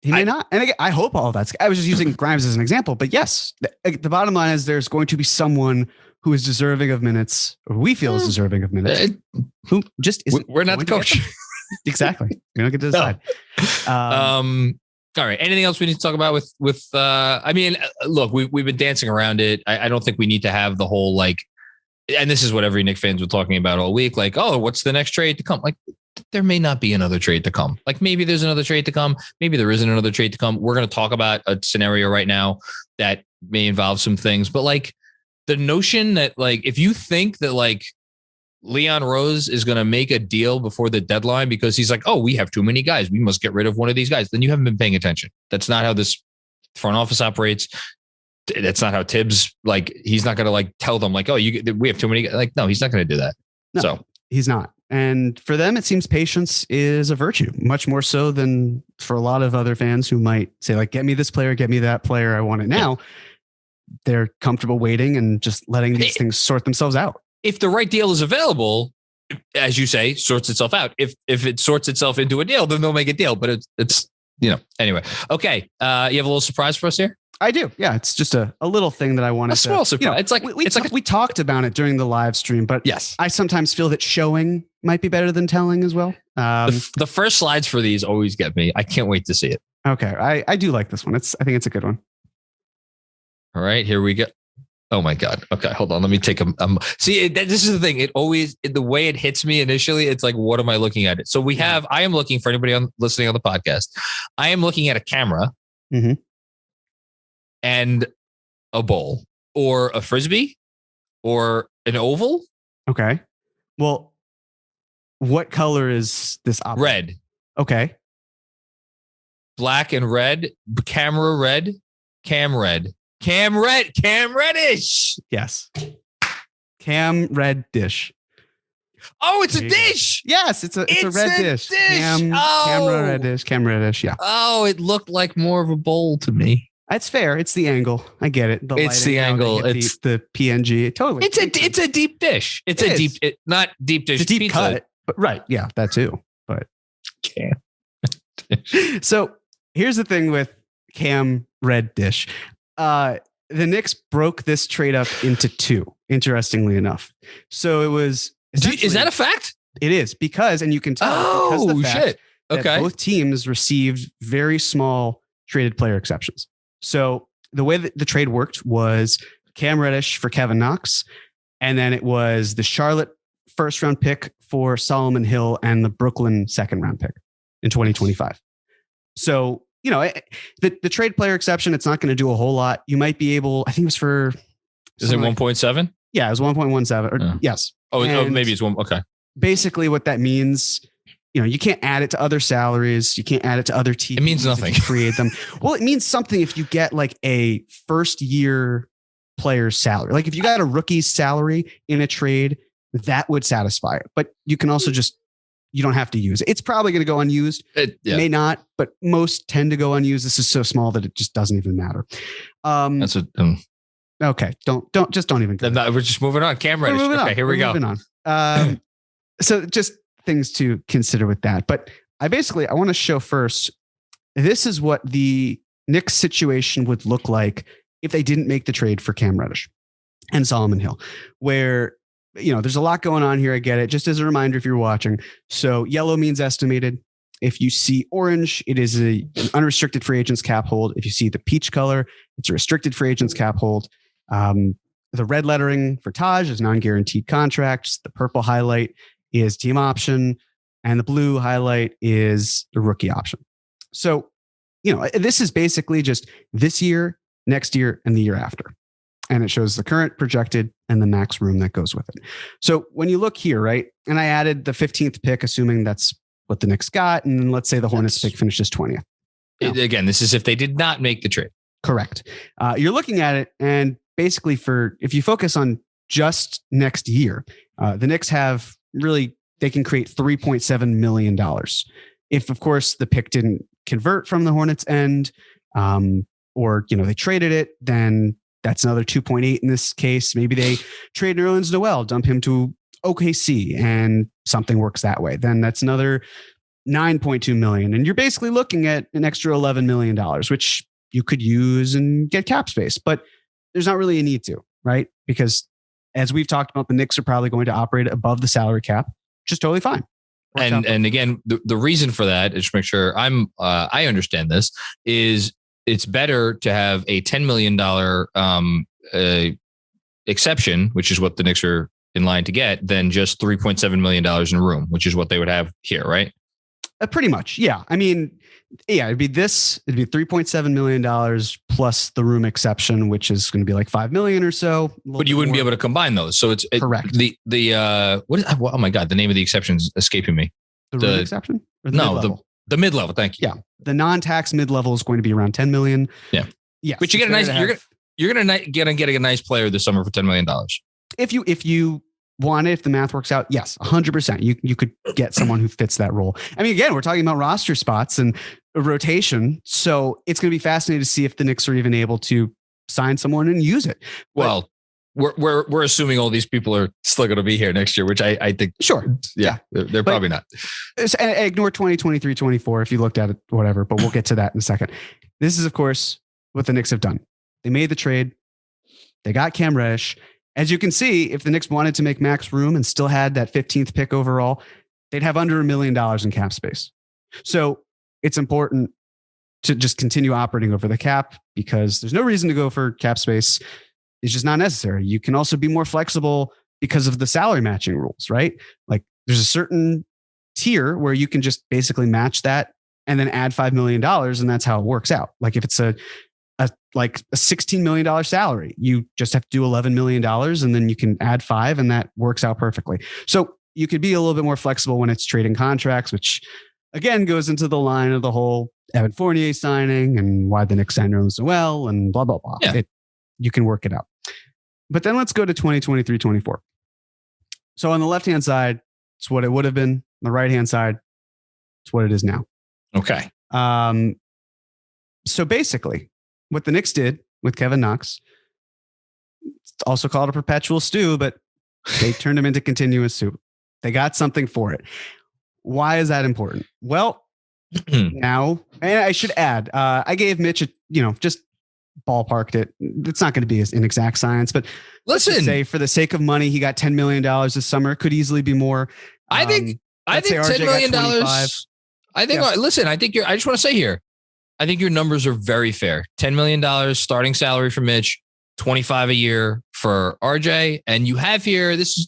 He may not. And again, I hope all of that's, I was just using Grimes as an example, but yes, the bottom line is there's going to be someone who is deserving of minutes, or we feel is deserving of minutes, who just isn't. We're not the coach. Exactly. We don't get to decide. All right. Anything else we need to talk about with I mean, look, we've been dancing around it. I don't think we need to have the whole and this is what every Knicks fans were talking about all week. Like, oh, what's the next trade to come? Like, there may not be another trade to come. Like maybe there's another trade to come. Maybe there isn't another trade to come. We're going to talk about a scenario right now that may involve some things, but the notion that if you think that Leon Rose is going to make a deal before the deadline because he's like, oh, we have too many guys, we must get rid of one of these guys, then you haven't been paying attention. That's not how this front office operates. That's not how Thibs, he's not going to tell them oh, we have too many. No, he's not going to do that. No, so he's not. And for them, it seems patience is a virtue, much more so than for a lot of other fans who might say get me this player, get me that player. I want it now. Yeah. They're comfortable waiting and just letting these things sort themselves out. If the right deal is available, as you say, sorts itself out. If it sorts itself into a deal, then they'll make a deal. But it's anyway. Okay. You have a little surprise for us here? I do. Yeah. It's just a little thing that I wanted to. A small surprise. We talked about it during the live stream, but yes, I sometimes feel that showing might be better than telling as well. The first slides for these always get me. I can't wait to see it. Okay. I do like this one. I think it's a good one. All right, here we go. Oh my God. Okay, hold on. Let me take see, this is the thing. It always, the way it hits me initially, it's like, what am I looking at it? So I am looking for anybody listening on the podcast. I am looking at a camera and a bowl or a Frisbee or an oval. Okay. Well, what color is this object? Red. Okay. Black and red. Camera red. Cam red. Cam Reddish. Yes. Cam Reddish. Oh, it's a dish. Yes, it's a red dish. Cam Reddish. Yeah. Oh, it looked like more of a bowl to me. That's fair. It's the angle. I get it. It's the angle. It's the PNG. Totally. It's a deep dish. Not deep dish. It's a deep pizza. cut. But right. Yeah, that too. But so here's the thing with Cam Reddish. The Knicks broke this trade up into two, interestingly enough. So it was. Is that a fact? It is because, and you can tell because of the fact shit. Okay. that both teams received very small traded player exceptions. So the way that the trade worked was Cam Reddish for Kevin Knox, and then it was the Charlotte first round pick for Solomon Hill and the Brooklyn second round pick in 2025. So, the trade player exception, it's not going to do a whole lot. You might be able, I think it was for. Is it 1.7? Yeah, it was 1.17. Yes. Oh, maybe it's one. Okay. Basically what that means, you can't add it to other salaries. You can't add it to other teams. It means nothing. Create them. Well, it means something if you get like a first year player's salary. Like if you got a rookie's salary in a trade, that would satisfy it. But you can also you don't have to use it. It's probably going to go unused. It may not, but most tend to go unused. This is so small that it just doesn't even matter. That's what. Okay. Don't even. We're just moving on. Cam Reddish. Okay, here we go. Moving on. So just things to consider with that. But I want to show first, this is what the Knicks situation would look like if they didn't make the trade for Cam Reddish and Solomon Hill, where, there's a lot going on here. I get it. Just as a reminder, if you're watching. So yellow means estimated. If you see orange, it is an unrestricted free agents cap hold. If you see the peach color, it's a restricted free agents cap hold. The red lettering for Taj is non-guaranteed contracts. The purple highlight is team option, and the blue highlight is the rookie option. So, this is basically just this year, next year, and the year after. And it shows the current, projected, and the max room that goes with it. So when you look here, right, and I added the 15th pick, assuming that's what the Knicks got, and then let's say the Hornets pick finishes 20th. Again, this is if they did not make the trade. Correct. You're looking at it, and basically if you focus on just next year, the Knicks have they can create $3.7 million. If, of course, the pick didn't convert from the Hornets end, or, they traded it, then that's another 2.8 in this case. Maybe they trade Nerlens Noel, dump him to OKC, and something works that way. Then that's another 9.2 million. And you're basically looking at an extra $11 million, which you could use and get cap space, but there's not really a need to, right? Because as we've talked about, the Knicks are probably going to operate above the salary cap, which is totally fine. And again, the reason for that is to make sure I understand this is it's better to have a $10 million exception, which is what the Knicks are in line to get, than just $3.7 million in room, which is what they would have here, right? Pretty much. Yeah. I mean, it'd be $3.7 million plus the room exception, which is going to be like 5 million or so. But you wouldn't be able to combine those. So it's correct. Oh my God, the name of the exception is escaping me. The room exception? Or the mid-level? The mid-level. Thank you. Yeah. The non-tax mid-level is going to be around 10 million. Yeah. Yes. But you get you're going to get a nice player this summer for $10 million. If you want it, if the math works out, yes, 100%. You could get someone who fits that role. I mean, again, we're talking about roster spots and a rotation. So it's going to be fascinating to see if the Knicks are even able to sign someone and use it. Well, we're assuming all these people are still going to be here next year, which I think. Sure. Yeah. They're probably not. Ignore 2023, 24 if you looked at it, whatever, but we'll get to that in a second. This is, of course, what the Knicks have done. They made the trade. They got Cam Reddish. As you can see, if the Knicks wanted to make max room and still had that 15th pick overall, they'd have under $1 million in cap space. So it's important to just continue operating over the cap because there's no reason to go for cap space. It's just not necessary. You can also be more flexible because of the salary matching rules, right? Like there's a certain tier where you can just basically match that and then add $5 million. And that's how it works out. Like if it's a $16 million salary, you just have to do $11 million and then you can add 5 and that works out perfectly. So you could be a little bit more flexible when it's trading contracts, which again goes into the line of the whole Evan Fournier signing and why the Knicks signed him so well and blah, blah, blah. Yeah. You can work it out. But then let's go to 2023-24. So on the left-hand side, it's what it would have been. On the right-hand side, it's what it is now. Okay. So basically, what the Knicks did with Kevin Knox, it's also called a perpetual stew, but they turned him into continuous soup. They got something for it. Why is that important? Well, now, and I should add, I gave Mitch just ballparked it. It's not going to be an exact science, but listen, say for the sake of money, he got $10 million this summer. Could easily be more. I think $10 million. Listen, I just want to say here, I think your numbers are very fair. $10 million starting salary for Mitch, 25 a year for RJ. And you have here, this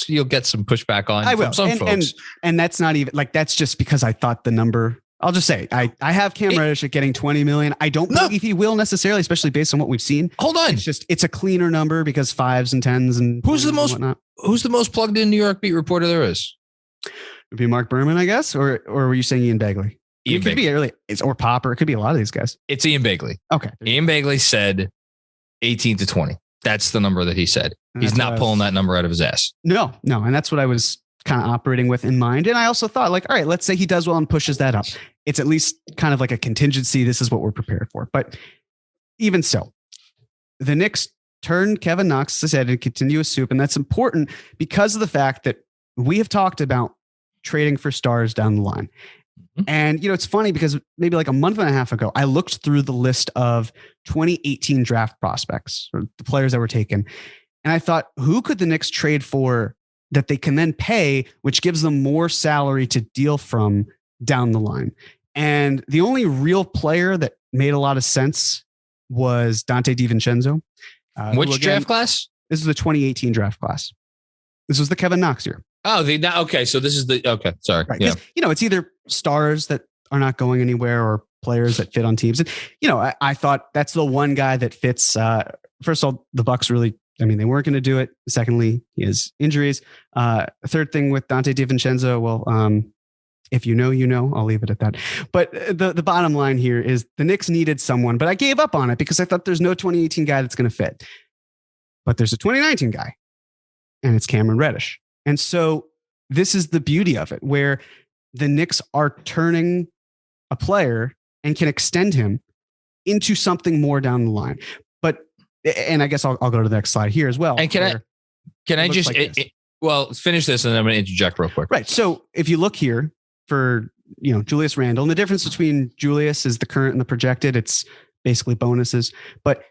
you'll get some pushback on from some folks. And that's not even like, that's just because I thought the number, I'll just say, I have Cam Reddish at getting 20 million. I don't believe he will necessarily, especially based on what we've seen. Hold on. It's a cleaner number because 5s and 10s and who's the most plugged in New York beat reporter there is? It'd be Mark Berman, I guess, or were you saying Ian Begley? It could be early, or Popper. It could be a lot of these guys. It's Ian Begley. Okay. Ian Begley said 18 to 20. That's the number that he said. He's not pulling that number out of his ass. No. And that's what I was kind of operating with in mind. And I also thought like, all right, let's say he does well and pushes that up. It's at least kind of like a contingency. This is what we're prepared for. But even so, the Knicks turned Kevin Knox, as I said, into continuous soup. And that's important because of the fact that we have talked about trading for stars down the line. And, it's funny because maybe like a month and a half ago, I looked through the list of 2018 draft prospects or the players that were taken. And I thought, who could the Knicks trade for that they can then pay, which gives them more salary to deal from down the line? And the only real player that made a lot of sense was Dante DiVincenzo. Which draft class? This is the 2018 draft class. This was the Kevin Knox year. Oh, okay. So this is sorry. Right. Yeah. It's either stars that are not going anywhere or players that fit on teams. And, I thought that's the one guy that fits. First of all, the Bucks really, they weren't going to do it. Secondly, he has injuries. Third thing with Dante DiVincenzo, well, if you know, I'll leave it at that. But the bottom line here is the Knicks needed someone, but I gave up on it because I thought there's no 2018 guy that's going to fit. But there's a 2019 guy, and it's Cam Reddish. And so this is the beauty of it, where the Knicks are turning a player and can extend him into something more down the line. And I guess I'll go to the next slide here as well. And can I just, finish this and then I'm going to interject real quick. Right. So if you look here for, Julius Randle, and the difference between Julius is the current and the projected, it's basically bonuses, but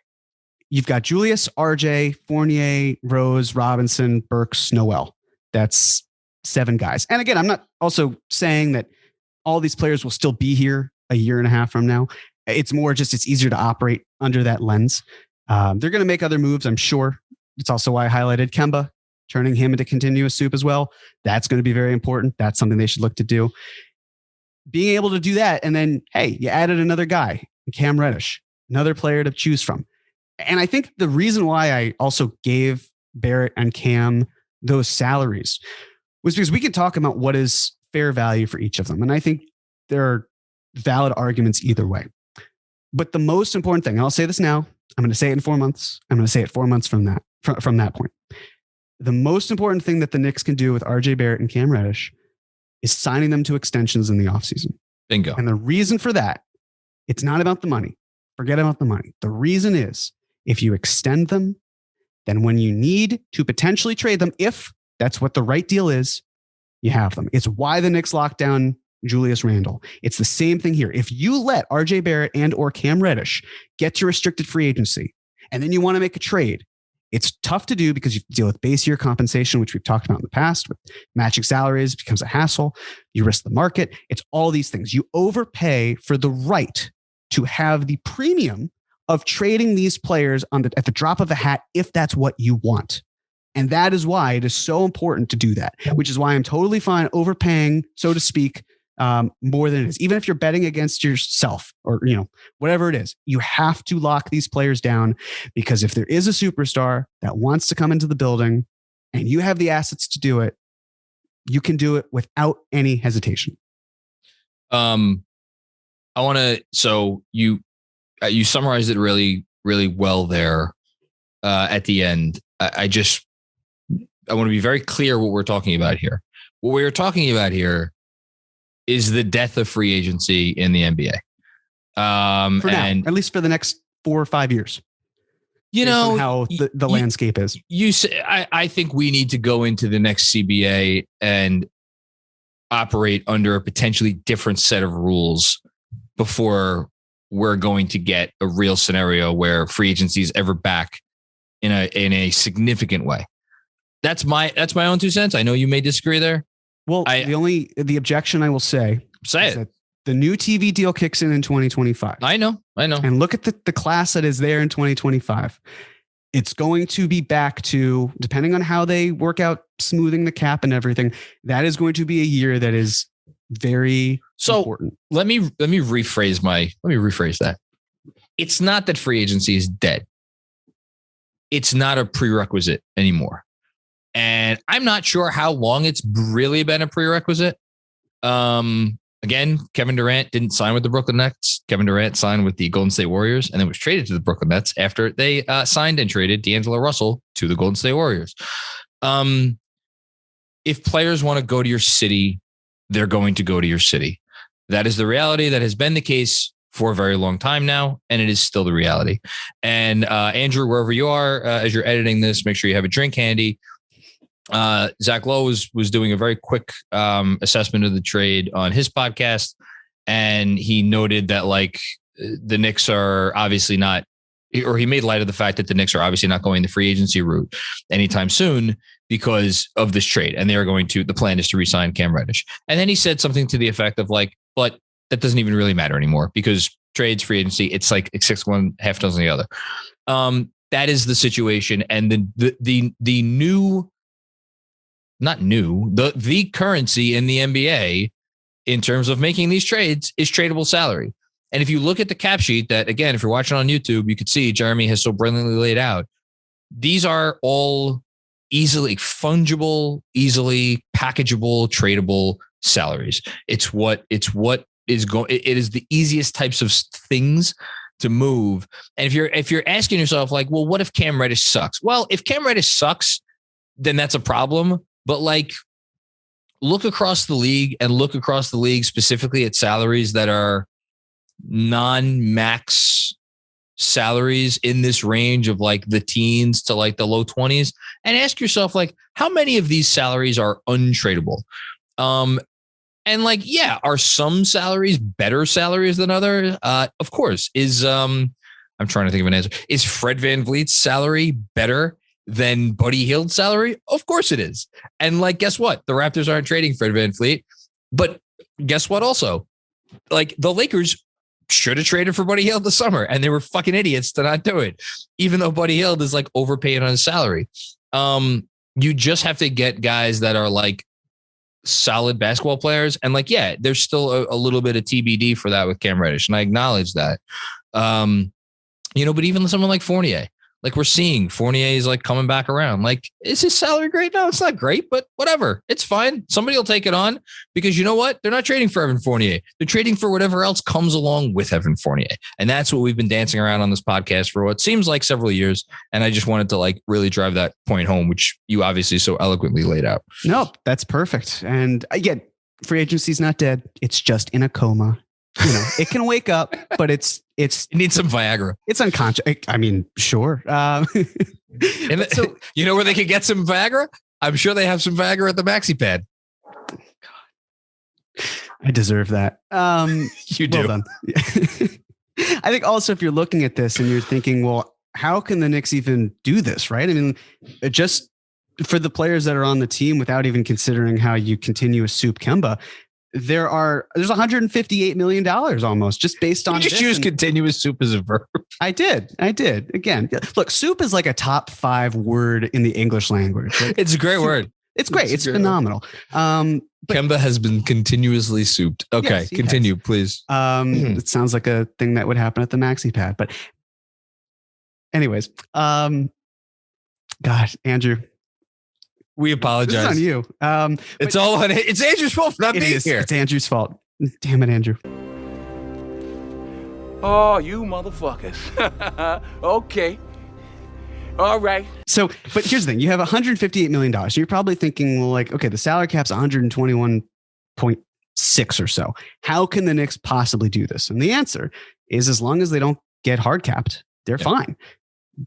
you've got Julius, RJ, Fournier, Rose, Robinson, Burks, Noel. That's 7 guys. And again, I'm not also saying that all these players will still be here a year and a half from now. It's more just, it's easier to operate under that lens. They're going to make other moves, I'm sure. It's also why I highlighted Kemba, turning him into continuous soup as well. That's going to be very important. That's something they should look to do. Being able to do that. And then, hey, you added another guy, Cam Reddish, another player to choose from. And I think the reason why I also gave Barrett and Cam those salaries was because we can talk about what is fair value for each of them. And I think there are valid arguments either way. But the most important thing, and I'll say this now, I'm going to say it in 4 months. I'm going to say it 4 months from that point. The most important thing that the Knicks can do with RJ Barrett and Cam Reddish is signing them to extensions in the offseason. Bingo. And the reason for that, it's not about the money. Forget about the money. The reason is if you extend them, then when you need to potentially trade them, if that's what the right deal is, you have them. It's why the Knicks locked down Julius Randle. It's the same thing here. If you let RJ Barrett and or Cam Reddish get to restricted free agency, and then you want to make a trade, it's tough to do because you deal with base year compensation, which we've talked about in the past. With matching salaries becomes a hassle. You risk the market. It's all these things. You overpay for the right to have the premium of trading these players at the drop of a hat if that's what you want. And that is why it is so important to do that, which is why I'm totally fine overpaying, so to speak, more than it is. Even if you're betting against yourself or, whatever it is, you have to lock these players down, because if there is a superstar that wants to come into the building and you have the assets to do it, you can do it without any hesitation. So you summarized it really, really well there at the end. I want to be very clear what we're talking about here. What we're talking about here is the death of free agency in the NBA. For now, at least for the next 4 or 5 years. How the landscape is. You say, I think we need to go into the next CBA and operate under a potentially different set of rules before we're going to get a real scenario where free agency is ever back in a significant way. That's my own 2 cents. I know you may disagree there. Well, the objection I will say is that the new TV deal kicks in 2025. I know. And look at the class that is there in 2025. It's going to be back to, depending on how they work out smoothing the cap and everything, that is going to be a year that is very important. Let me rephrase that. It's not that free agency is dead. It's not a prerequisite anymore. And I'm not sure how long it's really been a prerequisite. Again, Kevin Durant didn't sign with the Brooklyn Nets. Kevin Durant signed with the Golden State Warriors and then was traded to the Brooklyn Nets after they signed and traded D'Angelo Russell to the Golden State Warriors. If players want to go to your city, they're going to go to your city. That is the reality. That has been the case for a very long time now, and it is still the reality. And Andrew, wherever you are, as you're editing this, make sure you have a drink handy. Zach Lowe was doing a very quick assessment of the trade on his podcast, and he noted that the Knicks are obviously not, or he made light of the fact that the Knicks are obviously not going the free agency route anytime soon because of this trade, and the plan is to re-sign Cam Reddish. And then he said something to the effect of but that doesn't even really matter anymore because trades, free agency, it's 6 one, half dozen the other. That is the situation, and the new. Not new, the currency in the NBA in terms of making these trades is tradable salary. And if you look at the cap sheet that, again, if you're watching on YouTube, you could see Jeremy has so brilliantly laid out. These are all easily fungible, easily packageable, tradable salaries. It is the easiest types of things to move. And if you're asking yourself well, what if Cam Reddish sucks? Well, if Cam Reddish sucks, then that's a problem. But look across the league specifically at salaries that are non-max salaries in this range of the teens to the low 20s, and ask yourself how many of these salaries are untradeable? And are some salaries better salaries than others? Of course. I'm trying to think of an answer. Is Fred VanVleet's salary better than Buddy Hield's salary? Of course it is. And guess what? The Raptors aren't trading Fred VanVleet. But guess what also? The Lakers should have traded for Buddy Hield this summer, and they were fucking idiots to not do it, even though Buddy Hield is overpaid on his salary. You just have to get guys that are solid basketball players. And there's still a little bit of TBD for that with Cam Reddish. And I acknowledge that. But even someone like Fournier, we're seeing Fournier is coming back around. Is his salary great? No, it's not great, but whatever. It's fine. Somebody will take it on because you know what? They're not trading for Evan Fournier. They're trading for whatever else comes along with Evan Fournier. And that's what we've been dancing around on this podcast for what seems like several years. And I just wanted to really drive that point home, which you obviously so eloquently laid out. No, that's perfect. And again, free agency is not dead. It's just in a coma. It can wake up, but it needs some Viagra. It's unconscious. I mean, sure. So you know where they could get some Viagra? I'm sure they have some Viagra at the Maxi Pad. I deserve that. You do. Well done. I think also if you're looking at this and you're thinking, well, how can the Knicks even do this? Right. I mean, just for the players that are on the team without even considering how you continue a Soup Kemba, there's $158 million almost just based on. You just use continuous soup as a verb. I did. Again, look, soup is like a top 5 word in the English language. Like, it's a great word. It's great. It's phenomenal. Kemba has been continuously souped. Okay, yes, continue, please. It sounds like a thing that would happen at the Maxi Pad. But anyways, God, Andrew. We apologize. This is on you. It's all on it. It's Andrew's fault for not being here. It's Andrew's fault. Damn it, Andrew. Oh, you motherfuckers. Okay. All right. So, but here's the thing. You have $158 million. So you're probably thinking, well, like, okay, the salary cap's 121.6 or so. How can the Knicks possibly do this? And the answer is as long as they don't get hard capped, they're fine.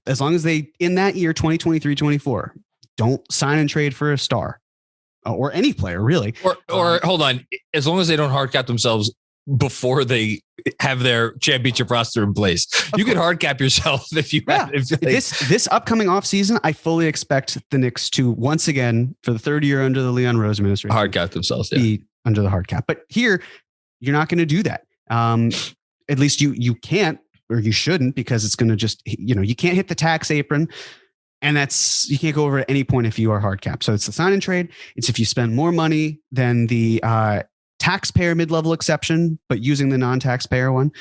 As long as they, in that year, 2023-24, don't sign and trade for a star or any player, really. Or hold on. As long as they don't hard cap themselves before they have their championship roster in place. You could hard cap yourself if you this upcoming offseason, I fully expect the Knicks to once again, for the third year under the Leon Rose administration, hard cap themselves, be under the hard cap. But here, you're not going to do that. At least you can't, or you shouldn't, because it's going to just, you can't hit the tax apron. And you can't go over at any point if you are hard cap. So it's the sign and trade. It's if you spend more money than the taxpayer mid-level exception, but using the non-taxpayer one.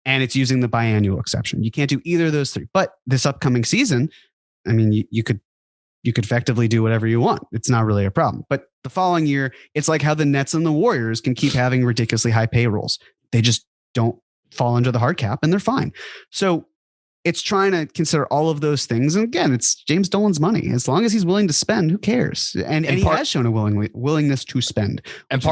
And it's using the biannual exception. You can't do either of those 3. But this upcoming season, I mean, you could effectively do whatever you want. It's not really a problem. But the following year, it's like how the Nets and the Warriors can keep having ridiculously high payrolls. They just don't fall under the hard cap and they're fine. So it's trying to consider all of those things. And again, it's James Dolan's money. As long as he's willing to spend, who cares? And he has shown a willingness to spend. And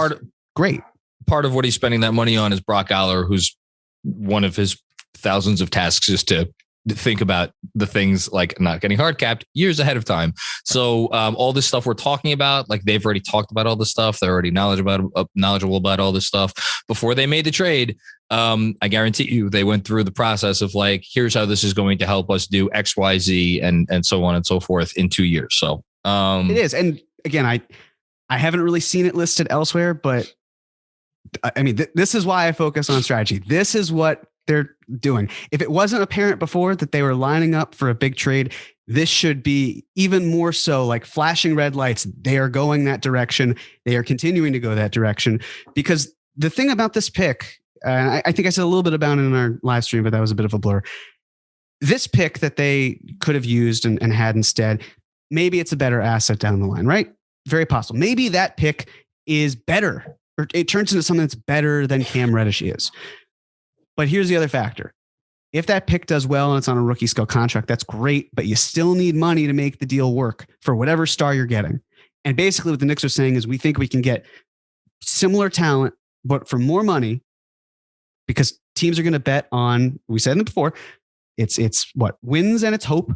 great. Part of what he's spending that money on is Brock Aller, who's one of his thousands of tasks is to think about the things like not getting hard capped years ahead of time. So all this stuff we're talking about, like they've already talked about all this stuff. They're already knowledgeable about all this stuff before they made the trade. I guarantee you they went through the process of like, here's how this is going to help us do X, Y, Z, and so on and so forth in 2 years. So it is. And again, I haven't really seen it listed elsewhere, but I mean, this is why I focus on strategy. This is what they're doing. If it wasn't apparent before that they were lining up for a big trade, this should be even more so, like flashing red lights. They are going that direction. They are continuing to go that direction, because the thing about this pick, I think I said a little bit about it in our live stream, but that was a bit of a blur. This pick that they could have used and had instead, maybe it's a better asset down the line, right? Very possible. Maybe that pick is better, or it turns into something that's better than Cam Reddish is. But here's the other factor. If that pick does well and it's on a rookie scale contract, that's great, but you still need money to make the deal work for whatever star you're getting. And basically what the Knicks are saying is we think we can get similar talent, but for more money, because teams are going to bet on, we said it before, it's what wins and it's hope.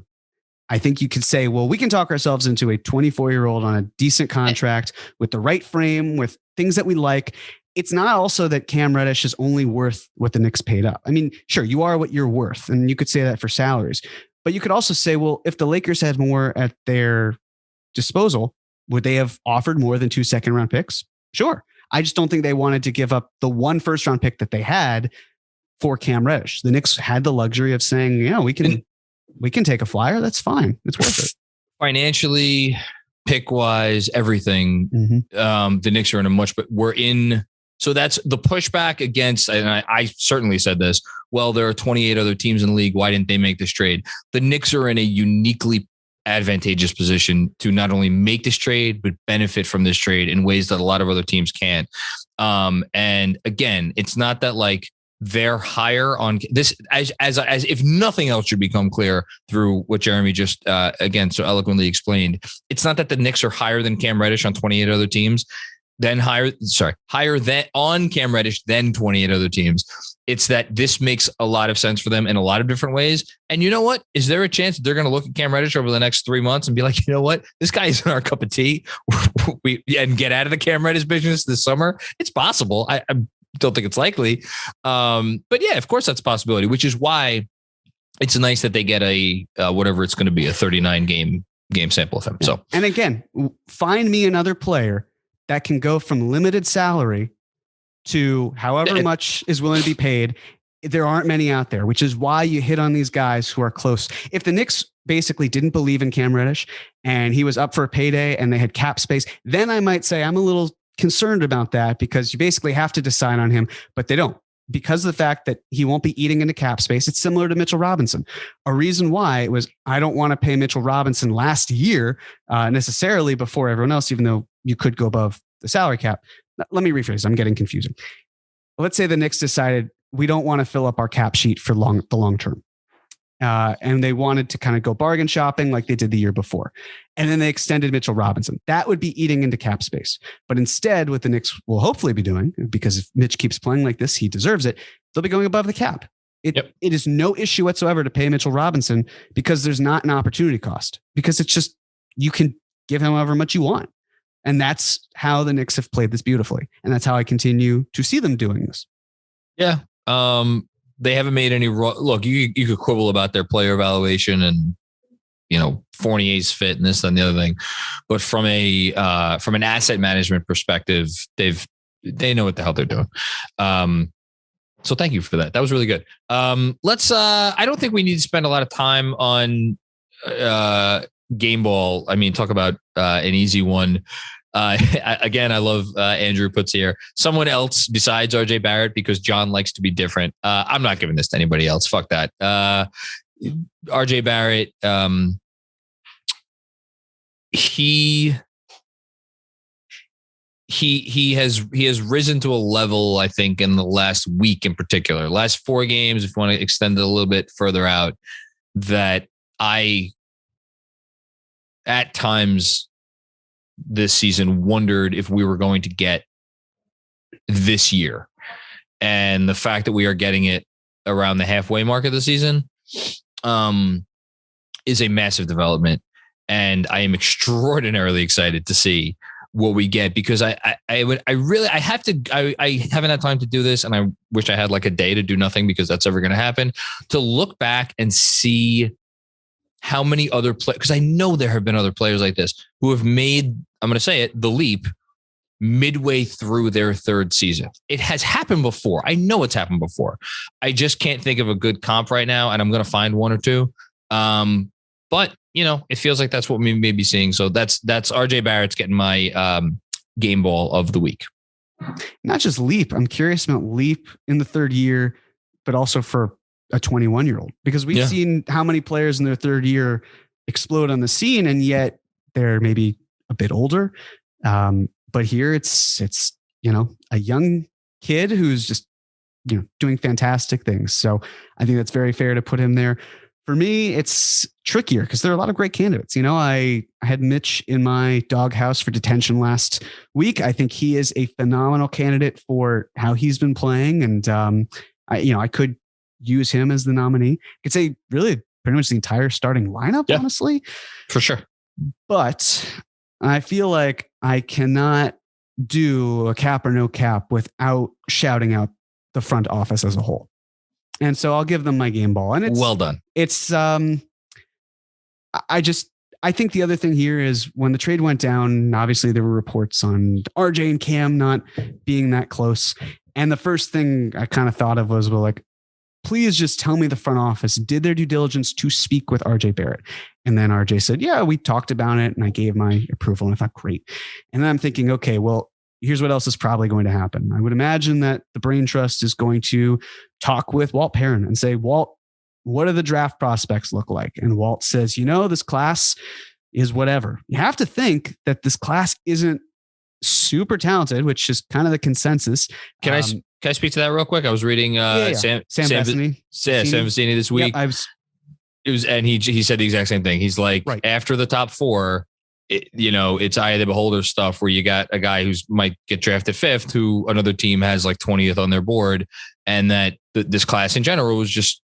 I think you could say, well, we can talk ourselves into a 24-year-old on a decent contract with the right frame, with things that we like. It's not also that Cam Reddish is only worth what the Knicks paid up. I mean, sure, you are what you're worth, and you could say that for salaries. But you could also say, well, if the Lakers had more at their disposal, would they have offered more than 2 second-round picks? Sure. I just don't think they wanted to give up the 1 first-round pick that they had for Cam Reddish. The Knicks had the luxury of saying, yeah, we can take a flyer. That's fine. It's worth it. Financially, pick-wise, everything, the Knicks are in a much, but we're in. So that's the pushback against, and I certainly said this, well, there are 28 other teams in the league. Why didn't they make this trade? The Knicks are in a uniquely advantageous position to not only make this trade, but benefit from this trade in ways that a lot of other teams can't. And again, it's not that like they're higher on this as if nothing else should become clear through what Jeremy just, again, so eloquently explained. It's not that the Knicks are higher than Cam Reddish on 28 other teams. Higher than on Cam Reddish than 28 other teams. It's that this makes a lot of sense for them in a lot of different ways. And you know what? Is there a chance that they're going to look at Cam Reddish over the next 3 months and be like, you know what? This guy isn't our cup of tea and get out of the Cam Reddish business this summer? It's possible. I don't think it's likely. But yeah, of course that's a possibility, which is why it's nice that they get a whatever it's going to be, a 39 game sample of him. So, and again, find me another player that can go from limited salary to however much is willing to be paid. There aren't many out there, which is why you hit on these guys who are close. If the Knicks basically didn't believe in Cam Reddish and he was up for a payday and they had cap space, then I might say I'm a little concerned about that, because you basically have to decide on him, but they don't. Because of the fact that he won't be eating into cap space. It's similar to Mitchell Robinson. A reason why it was, I don't want to pay Mitchell Robinson last year necessarily before everyone else, even though you could go above the salary cap. Let me rephrase. I'm getting confusing. Let's say the Knicks decided we don't want to fill up our cap sheet for the long term. And they wanted to kind of go bargain shopping like they did the year before. And then they extended Mitchell Robinson. That would be eating into cap space. But instead, what the Knicks will hopefully be doing, because if Mitch keeps playing like this, he deserves it, they'll be going above the cap. It is no issue whatsoever to pay Mitchell Robinson, because there's not an opportunity cost, because it's just, you can give him however much you want. And that's how the Knicks have played this beautifully. And that's how I continue to see them doing this. Yeah. They haven't made any look. You could quibble about their player evaluation and, Fournier's fit and this and the other thing, but from an asset management perspective, they know what the hell they're doing. So thank you for that. That was really good. I don't think we need to spend a lot of time on game ball. I mean, talk about an easy one. Again, I love Andrew puts here someone else besides RJ Barrett, because John likes to be different. I'm not giving this to anybody else. Fuck that. RJ Barrett. He has risen to a level, I think, in the last week in particular, last 4 games, if you want to extend it a little bit further out, that I at times this season wondered if we were going to get this year. And the fact that we are getting it around the halfway mark of the season is a massive development. And I am extraordinarily excited to see what we get, because I haven't had time to do this, and I wish I had like a day to do nothing, because that's ever going to happen, to look back and see how many other players, because I know there have been other players like this who have made, I'm going to say it, the leap midway through their 3rd season. It has happened before. I know it's happened before. I just can't think of a good comp right now, and I'm going to find one or two. But it feels like that's what we may be seeing. So that's RJ Barrett's getting my game ball of the week. Not just leap. I'm curious about leap in the 3rd year, but also for a 21-year-old, because we've seen how many players in their 3rd year explode on the scene, and yet they're maybe a bit older. But here it's a young kid who's just doing fantastic things. So I think that's very fair to put him there. For me, it's trickier because there are a lot of great candidates. I had Mitch in my doghouse for detention last week. I think he is a phenomenal candidate for how he's been playing, and I could use him as the nominee. I could say really pretty much the entire starting lineup, honestly, for sure. But I feel like I cannot do a cap or no cap without shouting out the front office as a whole. And so I'll give them my game ball. And it's well done. It's I think the other thing here is when the trade went down, obviously there were reports on RJ and Cam not being that close. And the first thing I kind of thought of was, well, like, please just tell me the front office did their due diligence to speak with RJ Barrett. And then RJ said, yeah, we talked about it and I gave my approval. And I thought, great. And then I'm thinking, okay, well, here's what else is probably going to happen. I would imagine that the Brain Trust is going to talk with Walt Perrin and say, Walt, what do the draft prospects look like? And Walt says, this class is whatever. You have to think that this class isn't super talented, which is kind of the consensus. Can I speak to that real quick? I was reading Sam Vecini this week. Yep, and he said the exact same thing. He's like, after the top 4, it's eye of the beholder stuff where you got a guy who's might get drafted 5th, who another team has like 20th on their board, and that this class in general was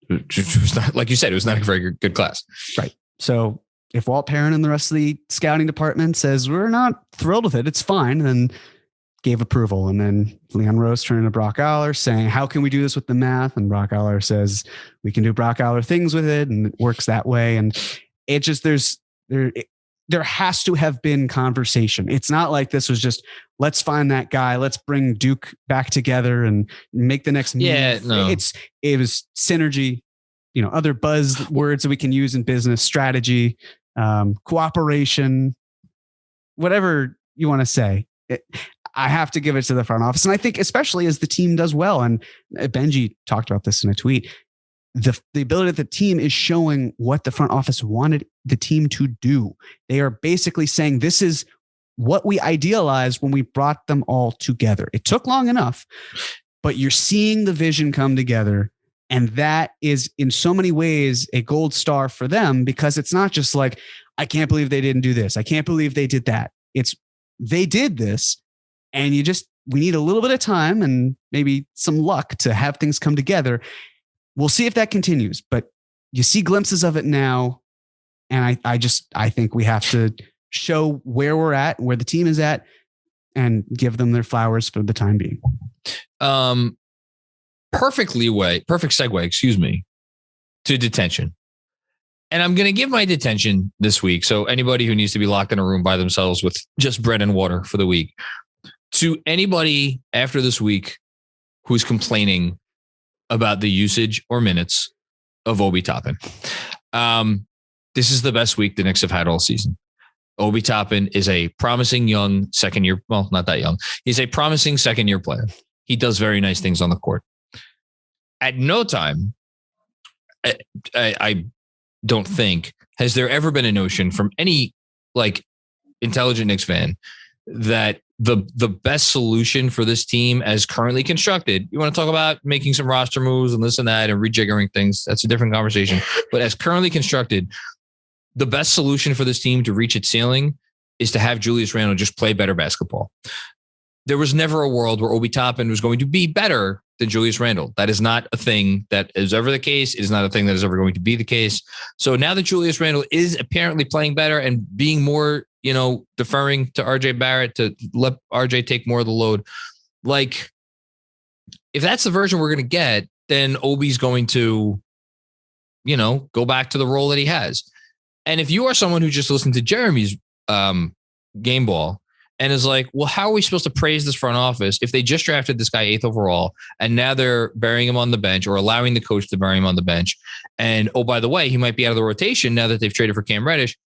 not, like you said, it was not a very good class. Right. So if Walt Perrin and the rest of the scouting department says we're not thrilled with it, it's fine, then gave approval. And then Leon Rose turned to Brock Aller saying, how can we do this with the math? And Brock Aller says, we can do Brock Aller things with it. And it works that way. And it just, there has to have been conversation. It's not like this was just, let's find that guy. Let's bring Duke back together and make the next move. Yeah, no. It was synergy, other buzzwords that we can use in business, strategy, cooperation, whatever you want to say. I have to give it to the front office. And I think especially as the team does well, and Benji talked about this in a tweet, the ability that the team is showing what the front office wanted the team to do. They are basically saying, this is what we idealized when we brought them all together. It took long enough, but you're seeing the vision come together. And that is in so many ways a gold star for them, because it's not just like, I can't believe they didn't do this. I can't believe they did that. It's, they did this, and we need a little bit of time and maybe some luck to have things come together. We'll see if that continues, but you see glimpses of it now. And I think we have to show where we're at, where the team is at, and give them their flowers for the time being. Perfect segue, to detention. And I'm going to give my detention this week. So anybody who needs to be locked in a room by themselves with just bread and water for the week, to anybody after this week who's complaining about the usage or minutes of Obi Toppin. This is the best week the Knicks have had all season. Obi Toppin is a promising young second year. Well, not that young. He's a promising second year player. He does very nice things on the court. At no time, I don't think, has there ever been a notion from any intelligent Knicks fan that the best solution for this team as currently constructed, you want to talk about making some roster moves and this and that and rejiggering things, that's a different conversation. But as currently constructed, the best solution for this team to reach its ceiling is to have Julius Randle just play better basketball. There was never a world where Obi Toppin was going to be better than Julius Randle. That is not a thing that is ever the case. It is not a thing that is ever going to be the case. So now that Julius Randle is apparently playing better and being more, deferring to RJ Barrett to let RJ take more of the load, if that's the version we're going to get, then Obi's going to, go back to the role that he has. And if you are someone who just listened to Jeremy's game ball and is like, well, how are we supposed to praise this front office if they just drafted this guy 8th overall and now they're burying him on the bench or allowing the coach to bury him on the bench? And, oh, by the way, he might be out of the rotation now that they've traded for Cam Reddish.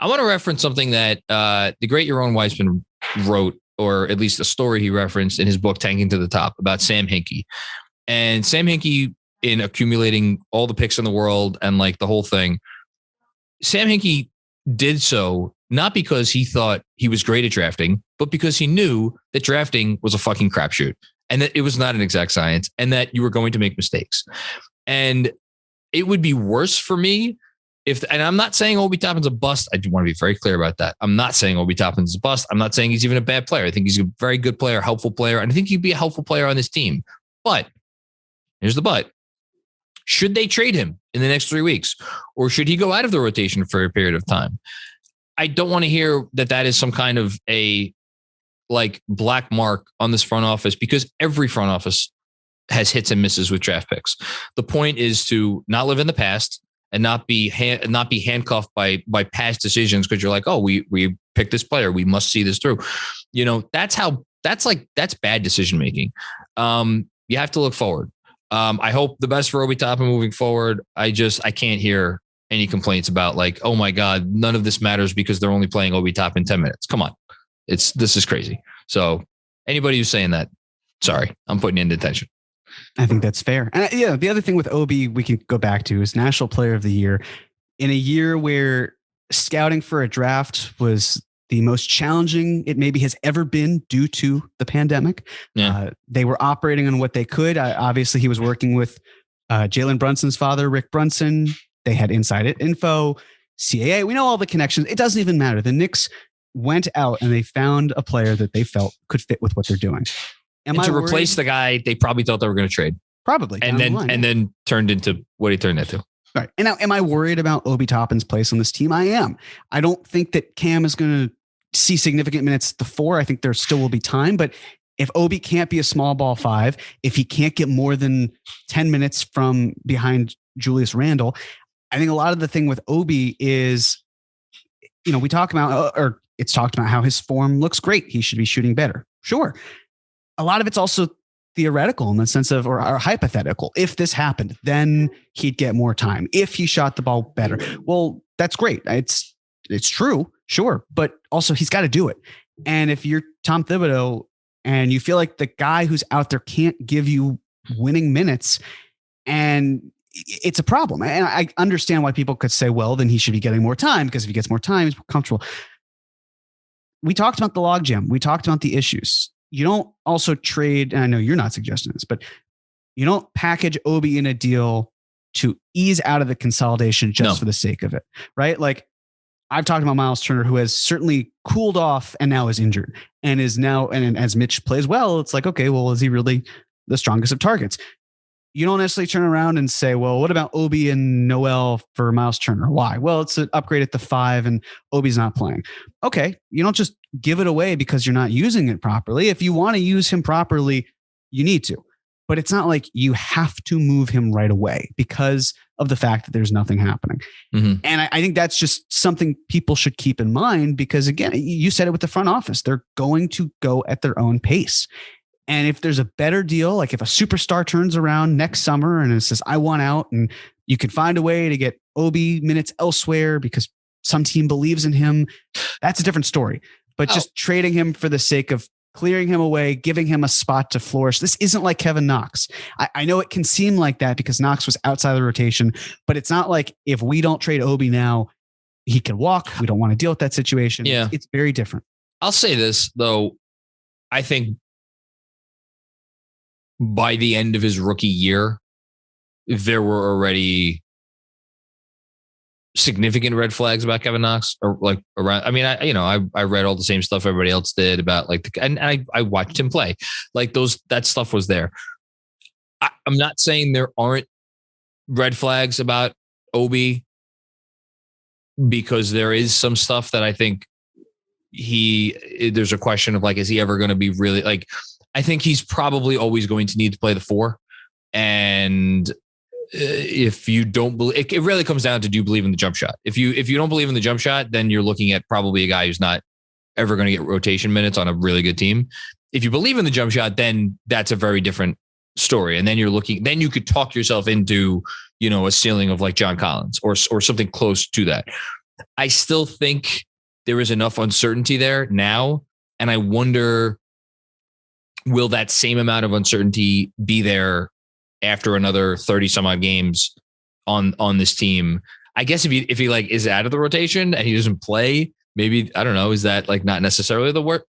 I want to reference something that the great Yaron Weissman wrote, or at least a story he referenced in his book, Tanking to the Top, about Sam Hinkie. And Sam Hinkie, in accumulating all the picks in the world and the whole thing, Sam Hinkie did so not because he thought he was great at drafting, but because he knew that drafting was a fucking crapshoot and that it was not an exact science and that you were going to make mistakes. And it would be worse for me and I'm not saying Obi Toppin's a bust. I do want to be very clear about that. I'm not saying Obi Toppin's a bust. I'm not saying he's even a bad player. I think he's a very good player, helpful player. And I think he'd be a helpful player on this team. But here's the but. Should they trade him in the next 3 weeks? Or should he go out of the rotation for a period of time? I don't want to hear that is some kind of a black mark on this front office, because every front office has hits and misses with draft picks. The point is to not live in the past and not be handcuffed by past decisions because you're like, oh, we picked this player, we must see this through. That's bad decision making. You have to look forward. I hope the best for Obi Toppin moving forward. I can't hear any complaints about oh my God, none of this matters because they're only playing Obi Toppin 10 minutes. Come on. This is crazy. So anybody who's saying that, sorry, I'm putting you in detention. I think that's fair. And the other thing with Obi we can go back to is National Player of the Year in a year where scouting for a draft was the most challenging it maybe has ever been due to the pandemic. Yeah. They were operating on what they could. Obviously, he was working with Jalen Brunson's father, Rick Brunson. They had inside info, CAA. We know all the connections. It doesn't even matter. The Knicks went out and they found a player that they felt could fit with what they're doing. And to replace the guy they probably thought they were going to trade. Probably. And then turned into what he turned into. Right. And now, am I worried about Obi Toppin's place on this team? I am. I don't think that Cam is going to see significant minutes at the 4. I think there still will be time. But if Obi can't be a small ball 5, if he can't get more than 10 minutes from behind Julius Randle, I think a lot of the thing with Obi is we talk about, or it's talked about how his form looks great. He should be shooting better. Sure. A lot of it's also theoretical in the sense of, or hypothetical. If this happened, then he'd get more time. If he shot the ball better. Well, that's great. It's true. Sure. But also he's got to do it. And if you're Tom Thibodeau and you feel like the guy who's out there can't give you winning minutes, and it's a problem. And I understand why people could say, well, then he should be getting more time, because if he gets more time, he's more comfortable. We talked about the logjam. We talked about the issues. You don't also trade, and I know you're not suggesting this, but you don't package Obi in a deal to ease out of the consolidation just for the sake of it, right? Like, I've talked about Miles Turner, who has certainly cooled off and now is injured and is now, and as Mitch plays well, it's like, okay, well, is he really the strongest of targets? You don't necessarily turn around and say, well, what about Obi and Noel for Miles Turner? Why? Well, it's an upgrade at the 5 and Obi's not playing. Okay. You don't just give it away because you're not using it properly. If you want to use him properly, you need to, but it's not like you have to move him right away because of the fact that there's nothing happening. Mm-hmm. And I think that's just something people should keep in mind, because again, you said it with the front office, they're going to go at their own pace. And if there's a better deal, like if a superstar turns around next summer and it says, I want out, and you can find a way to get Obi minutes elsewhere because some team believes in him, that's a different story. But just trading him for the sake of clearing him away, giving him a spot to flourish. This isn't like Kevin Knox. I know it can seem like that because Knox was outside the rotation, but it's not like if we don't trade Obi now, he can walk. We don't want to deal with that situation. Yeah. It's very different. I'll say this, though. I think by the end of his rookie year, there were already significant red flags about Kevin Knox, or like around. I mean, I read all the same stuff everybody else did about like, and I watched him play. Like that stuff was there. I'm not saying there aren't red flags about Obi, because there is some stuff that I think there's a question of like, is he ever going to be really like, I think he's probably always going to need to play the 4. And if you don't believe, it really comes down to, do you believe in the jump shot? If you don't believe in the jump shot, then you're looking at probably a guy who's not ever going to get rotation minutes on a really good team. If you believe in the jump shot, then that's a very different story. And then then you could talk yourself into, a ceiling of like John Collins or something close to that. I still think there is enough uncertainty there now. And I wonder, will that same amount of uncertainty be there after another 30 some odd games on this team? I guess if he like is out of the rotation and he doesn't play, maybe, I don't know, is that like not necessarily the worst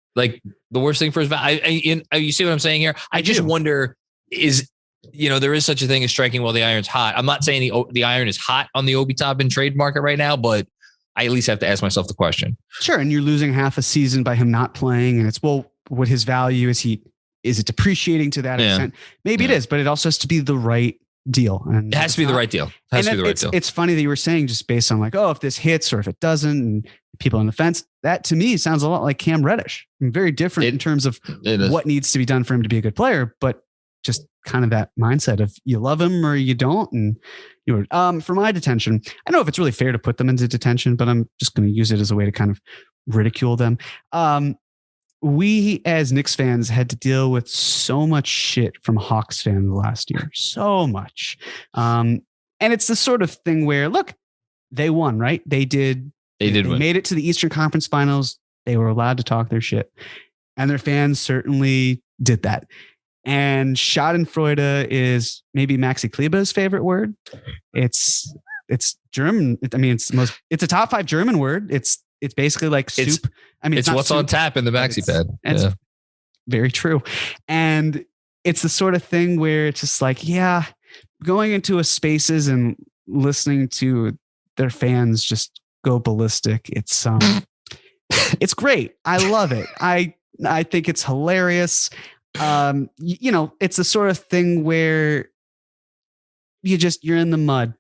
thing for his value? You see what I'm saying here? I just wonder, there is such a thing as striking while the iron's hot. I'm not saying the iron is hot on the Obi Toppin trade market right now, but I at least have to ask myself the question. Sure. And you're losing half a season by him not playing. And it's, well, what his value is it depreciating to that extent? Maybe it is, but it also has to be the right deal. And it has to be the right deal. It's funny that you were saying, just based on like, if this hits or if it doesn't, and people on the fence, that to me sounds a lot like Cam Reddish. Very different in terms of what needs to be done for him to be a good player, but just kind of that mindset of you love him or you don't. And for my detention, I don't know if it's really fair to put them into detention, but I'm just going to use it as a way to kind of ridicule them. We as Knicks fans had to deal with so much shit from Hawks fans last year. So much. And it's the sort of thing where, look, they won, right? They did win. Made it to the Eastern Conference Finals. They were allowed to talk their shit. And their fans certainly did that. And Schadenfreude is maybe Maxi Kleber's favorite word. It's German. I mean, it's a top 5 German word. It's basically like soup. It's what's soup, on tap in the maxi pad. It's very true. And it's the sort of thing where it's just like, going into a spaces and listening to their fans just go ballistic. It's it's great. I love it. I think it's hilarious. It's the sort of thing where you're in the mud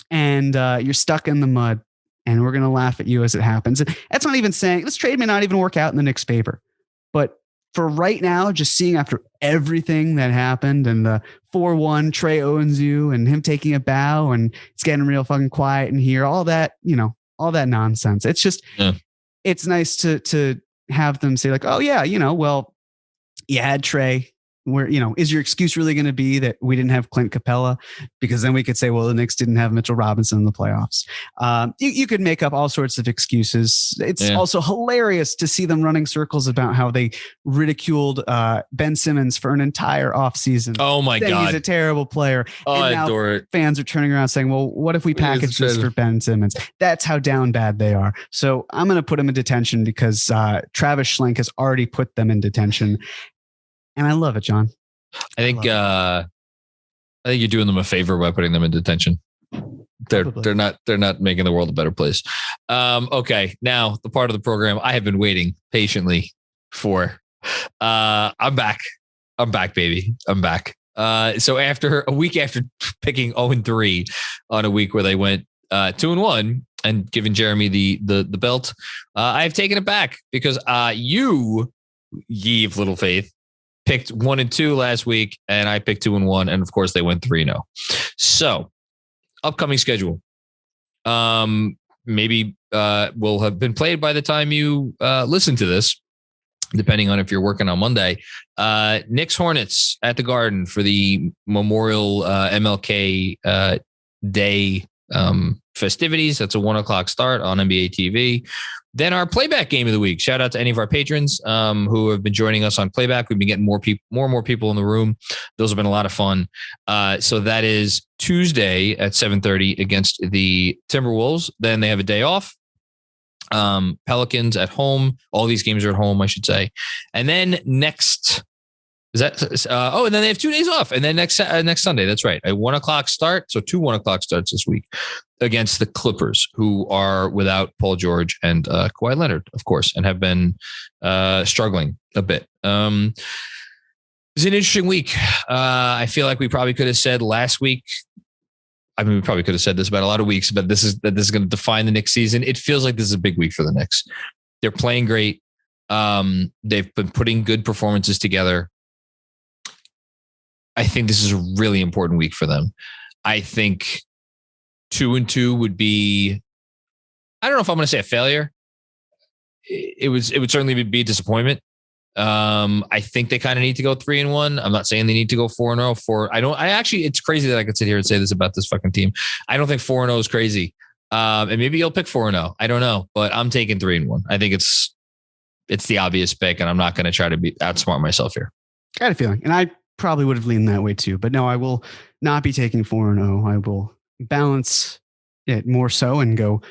and you're stuck in the mud. And we're going to laugh at you as it happens. That's not even saying this trade may not even work out in the Knicks' favor. But for right now, just seeing after everything that happened and the 4-1 Trey owns you and him taking a bow and it's getting real fucking quiet in here, all that, all that nonsense. It's just, it's nice to have them say like, oh yeah, well, you had Trey. Where, is your excuse really going to be that we didn't have Clint Capella? Because then we could say, well, the Knicks didn't have Mitchell Robinson in the playoffs. You could make up all sorts of excuses. It's also hilarious to see them running circles about how they ridiculed Ben Simmons for an entire offseason. Oh my God. He's a terrible player. Oh, and I now adore it. Fans are turning around saying, well, what if we package this for Ben Simmons? That's how down bad they are. So I'm going to put them in detention because Travis Schlenk has already put them in detention. And I love it, John. I think you're doing them a favor by putting them in detention. They're not making the world a better place. Okay, now the part of the program I have been waiting patiently for. I'm back, baby. I'm back. So after a week after picking 0-3 on a week where they went 2-1 and giving Jeremy the belt, I've taken it back because you, ye of little faith, picked 1-2 last week, and I picked 2-1, and of course they went 3-0. So, upcoming schedule, maybe will have been played by the time you listen to this, depending on if you're working on Monday. Knicks Hornets at the Garden for the Memorial MLK Day festivities. That's a 1:00 start on NBA TV. Then our playback game of the week. Shout out to any of our patrons who have been joining us on playback. We've been getting more and more people in the room. Those have been a lot of fun. So that is Tuesday at 7:30 against the Timberwolves. Then they have a day off. Pelicans at home. All these games are at home, I should say. And then next, and then they have 2 days off. And then next Sunday, that's right, a 1:00 start. So 2 1:00 starts this week against the Clippers, who are without Paul George and Kawhi Leonard, of course, and have been struggling a bit. It's an interesting week. I feel like we probably could have said last week. I mean, we probably could have said this about a lot of weeks, but this is going to define the Knicks season. It feels like this is a big week for the Knicks. They're playing great. They've been putting good performances together. I think this is a really important week for them. I think 2-2 would be, I don't know if I'm going to say a failure. It would certainly be a disappointment. I think they kind of need to go 3-1. I'm not saying they need to go 4-0. It's crazy that I could sit here and say this about this fucking team. I don't think 4-0 is crazy. And maybe you'll pick 4-0. I don't know, but I'm taking 3-1. I think it's the obvious pick, and I'm not going to try to outsmart myself here. I had a feeling, and I probably would have leaned that way too, but no, I will not be taking 4-0. I will balance it more so and go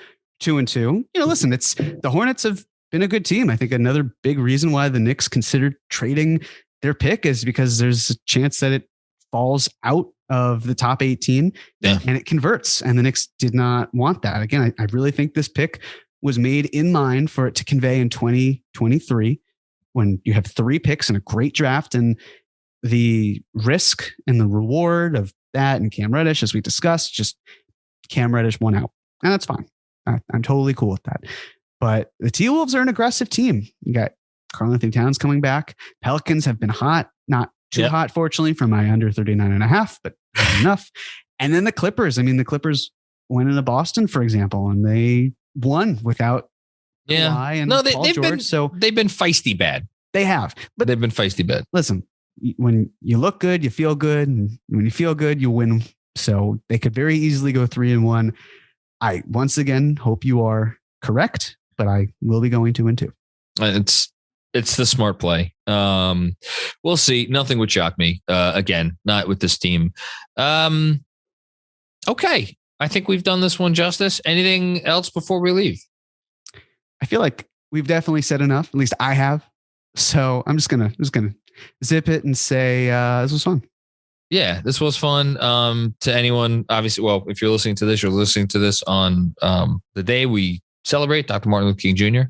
2-2. Listen, it's the Hornets have been a good team. I think another big reason why the Knicks considered trading their pick is because there's a chance that it falls out of the top 18 and it converts. And the Knicks did not want that. Again, I really think this pick was made in mind for it to convey in 2023 when you have 3 picks and a great draft, and the risk and the reward of that and Cam Reddish, as we discussed, just Cam Reddish won out. And that's fine. I'm totally cool with that. But the T-Wolves are an aggressive team. You got Karl-Anthony Towns coming back. Pelicans have been hot, not too hot, fortunately, for my under 39.5, but enough. And then the Clippers. I mean, the Clippers went into Boston, for example, and they won without Kawhi and Paul George. They've been feisty bad. They have. But they've been feisty bad. Listen, when you look good, you feel good. And when you feel good, you win. So they could very easily go 3-1. I, once again, hope you are correct, but I will be going 2-2. It's the smart play. We'll see. Nothing would shock me. Again, not with this team. Okay. I think we've done this one justice. Anything else before we leave? I feel like we've definitely said enough. At least I have. So I'm just gonna zip it and say this was fun. Yeah, this was fun. To anyone, obviously, well, if you're listening to this, you're listening to this on the day we celebrate Dr. Martin Luther King Jr.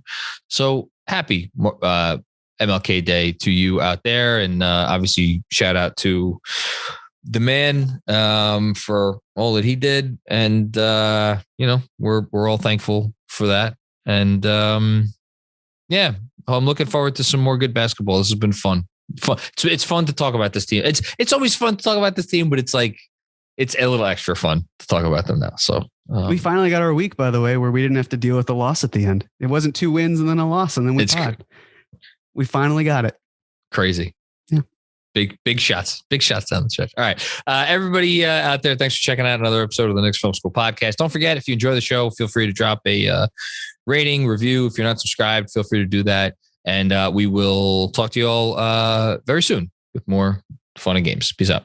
So happy MLK Day to you out there. And obviously shout out to the man for all that he did. And, we're all thankful for that. And yeah, I'm looking forward to some more good basketball. This has been fun. It's fun to talk about this team. It's always fun to talk about this team, but it's like it's a little extra fun to talk about them now. So we finally got our week, by the way, where we didn't have to deal with the loss at the end. It wasn't 2 wins and then a loss, and then we finally got it. Crazy. Yeah. Big shots down the stretch. All right. Everybody out there, thanks for checking out another episode of the Knicks Film School Podcast. Don't forget, if you enjoy the show, feel free to drop a rating, review. If you're not subscribed, feel free to do that. And we will talk to you all very soon with more fun and games. Peace out.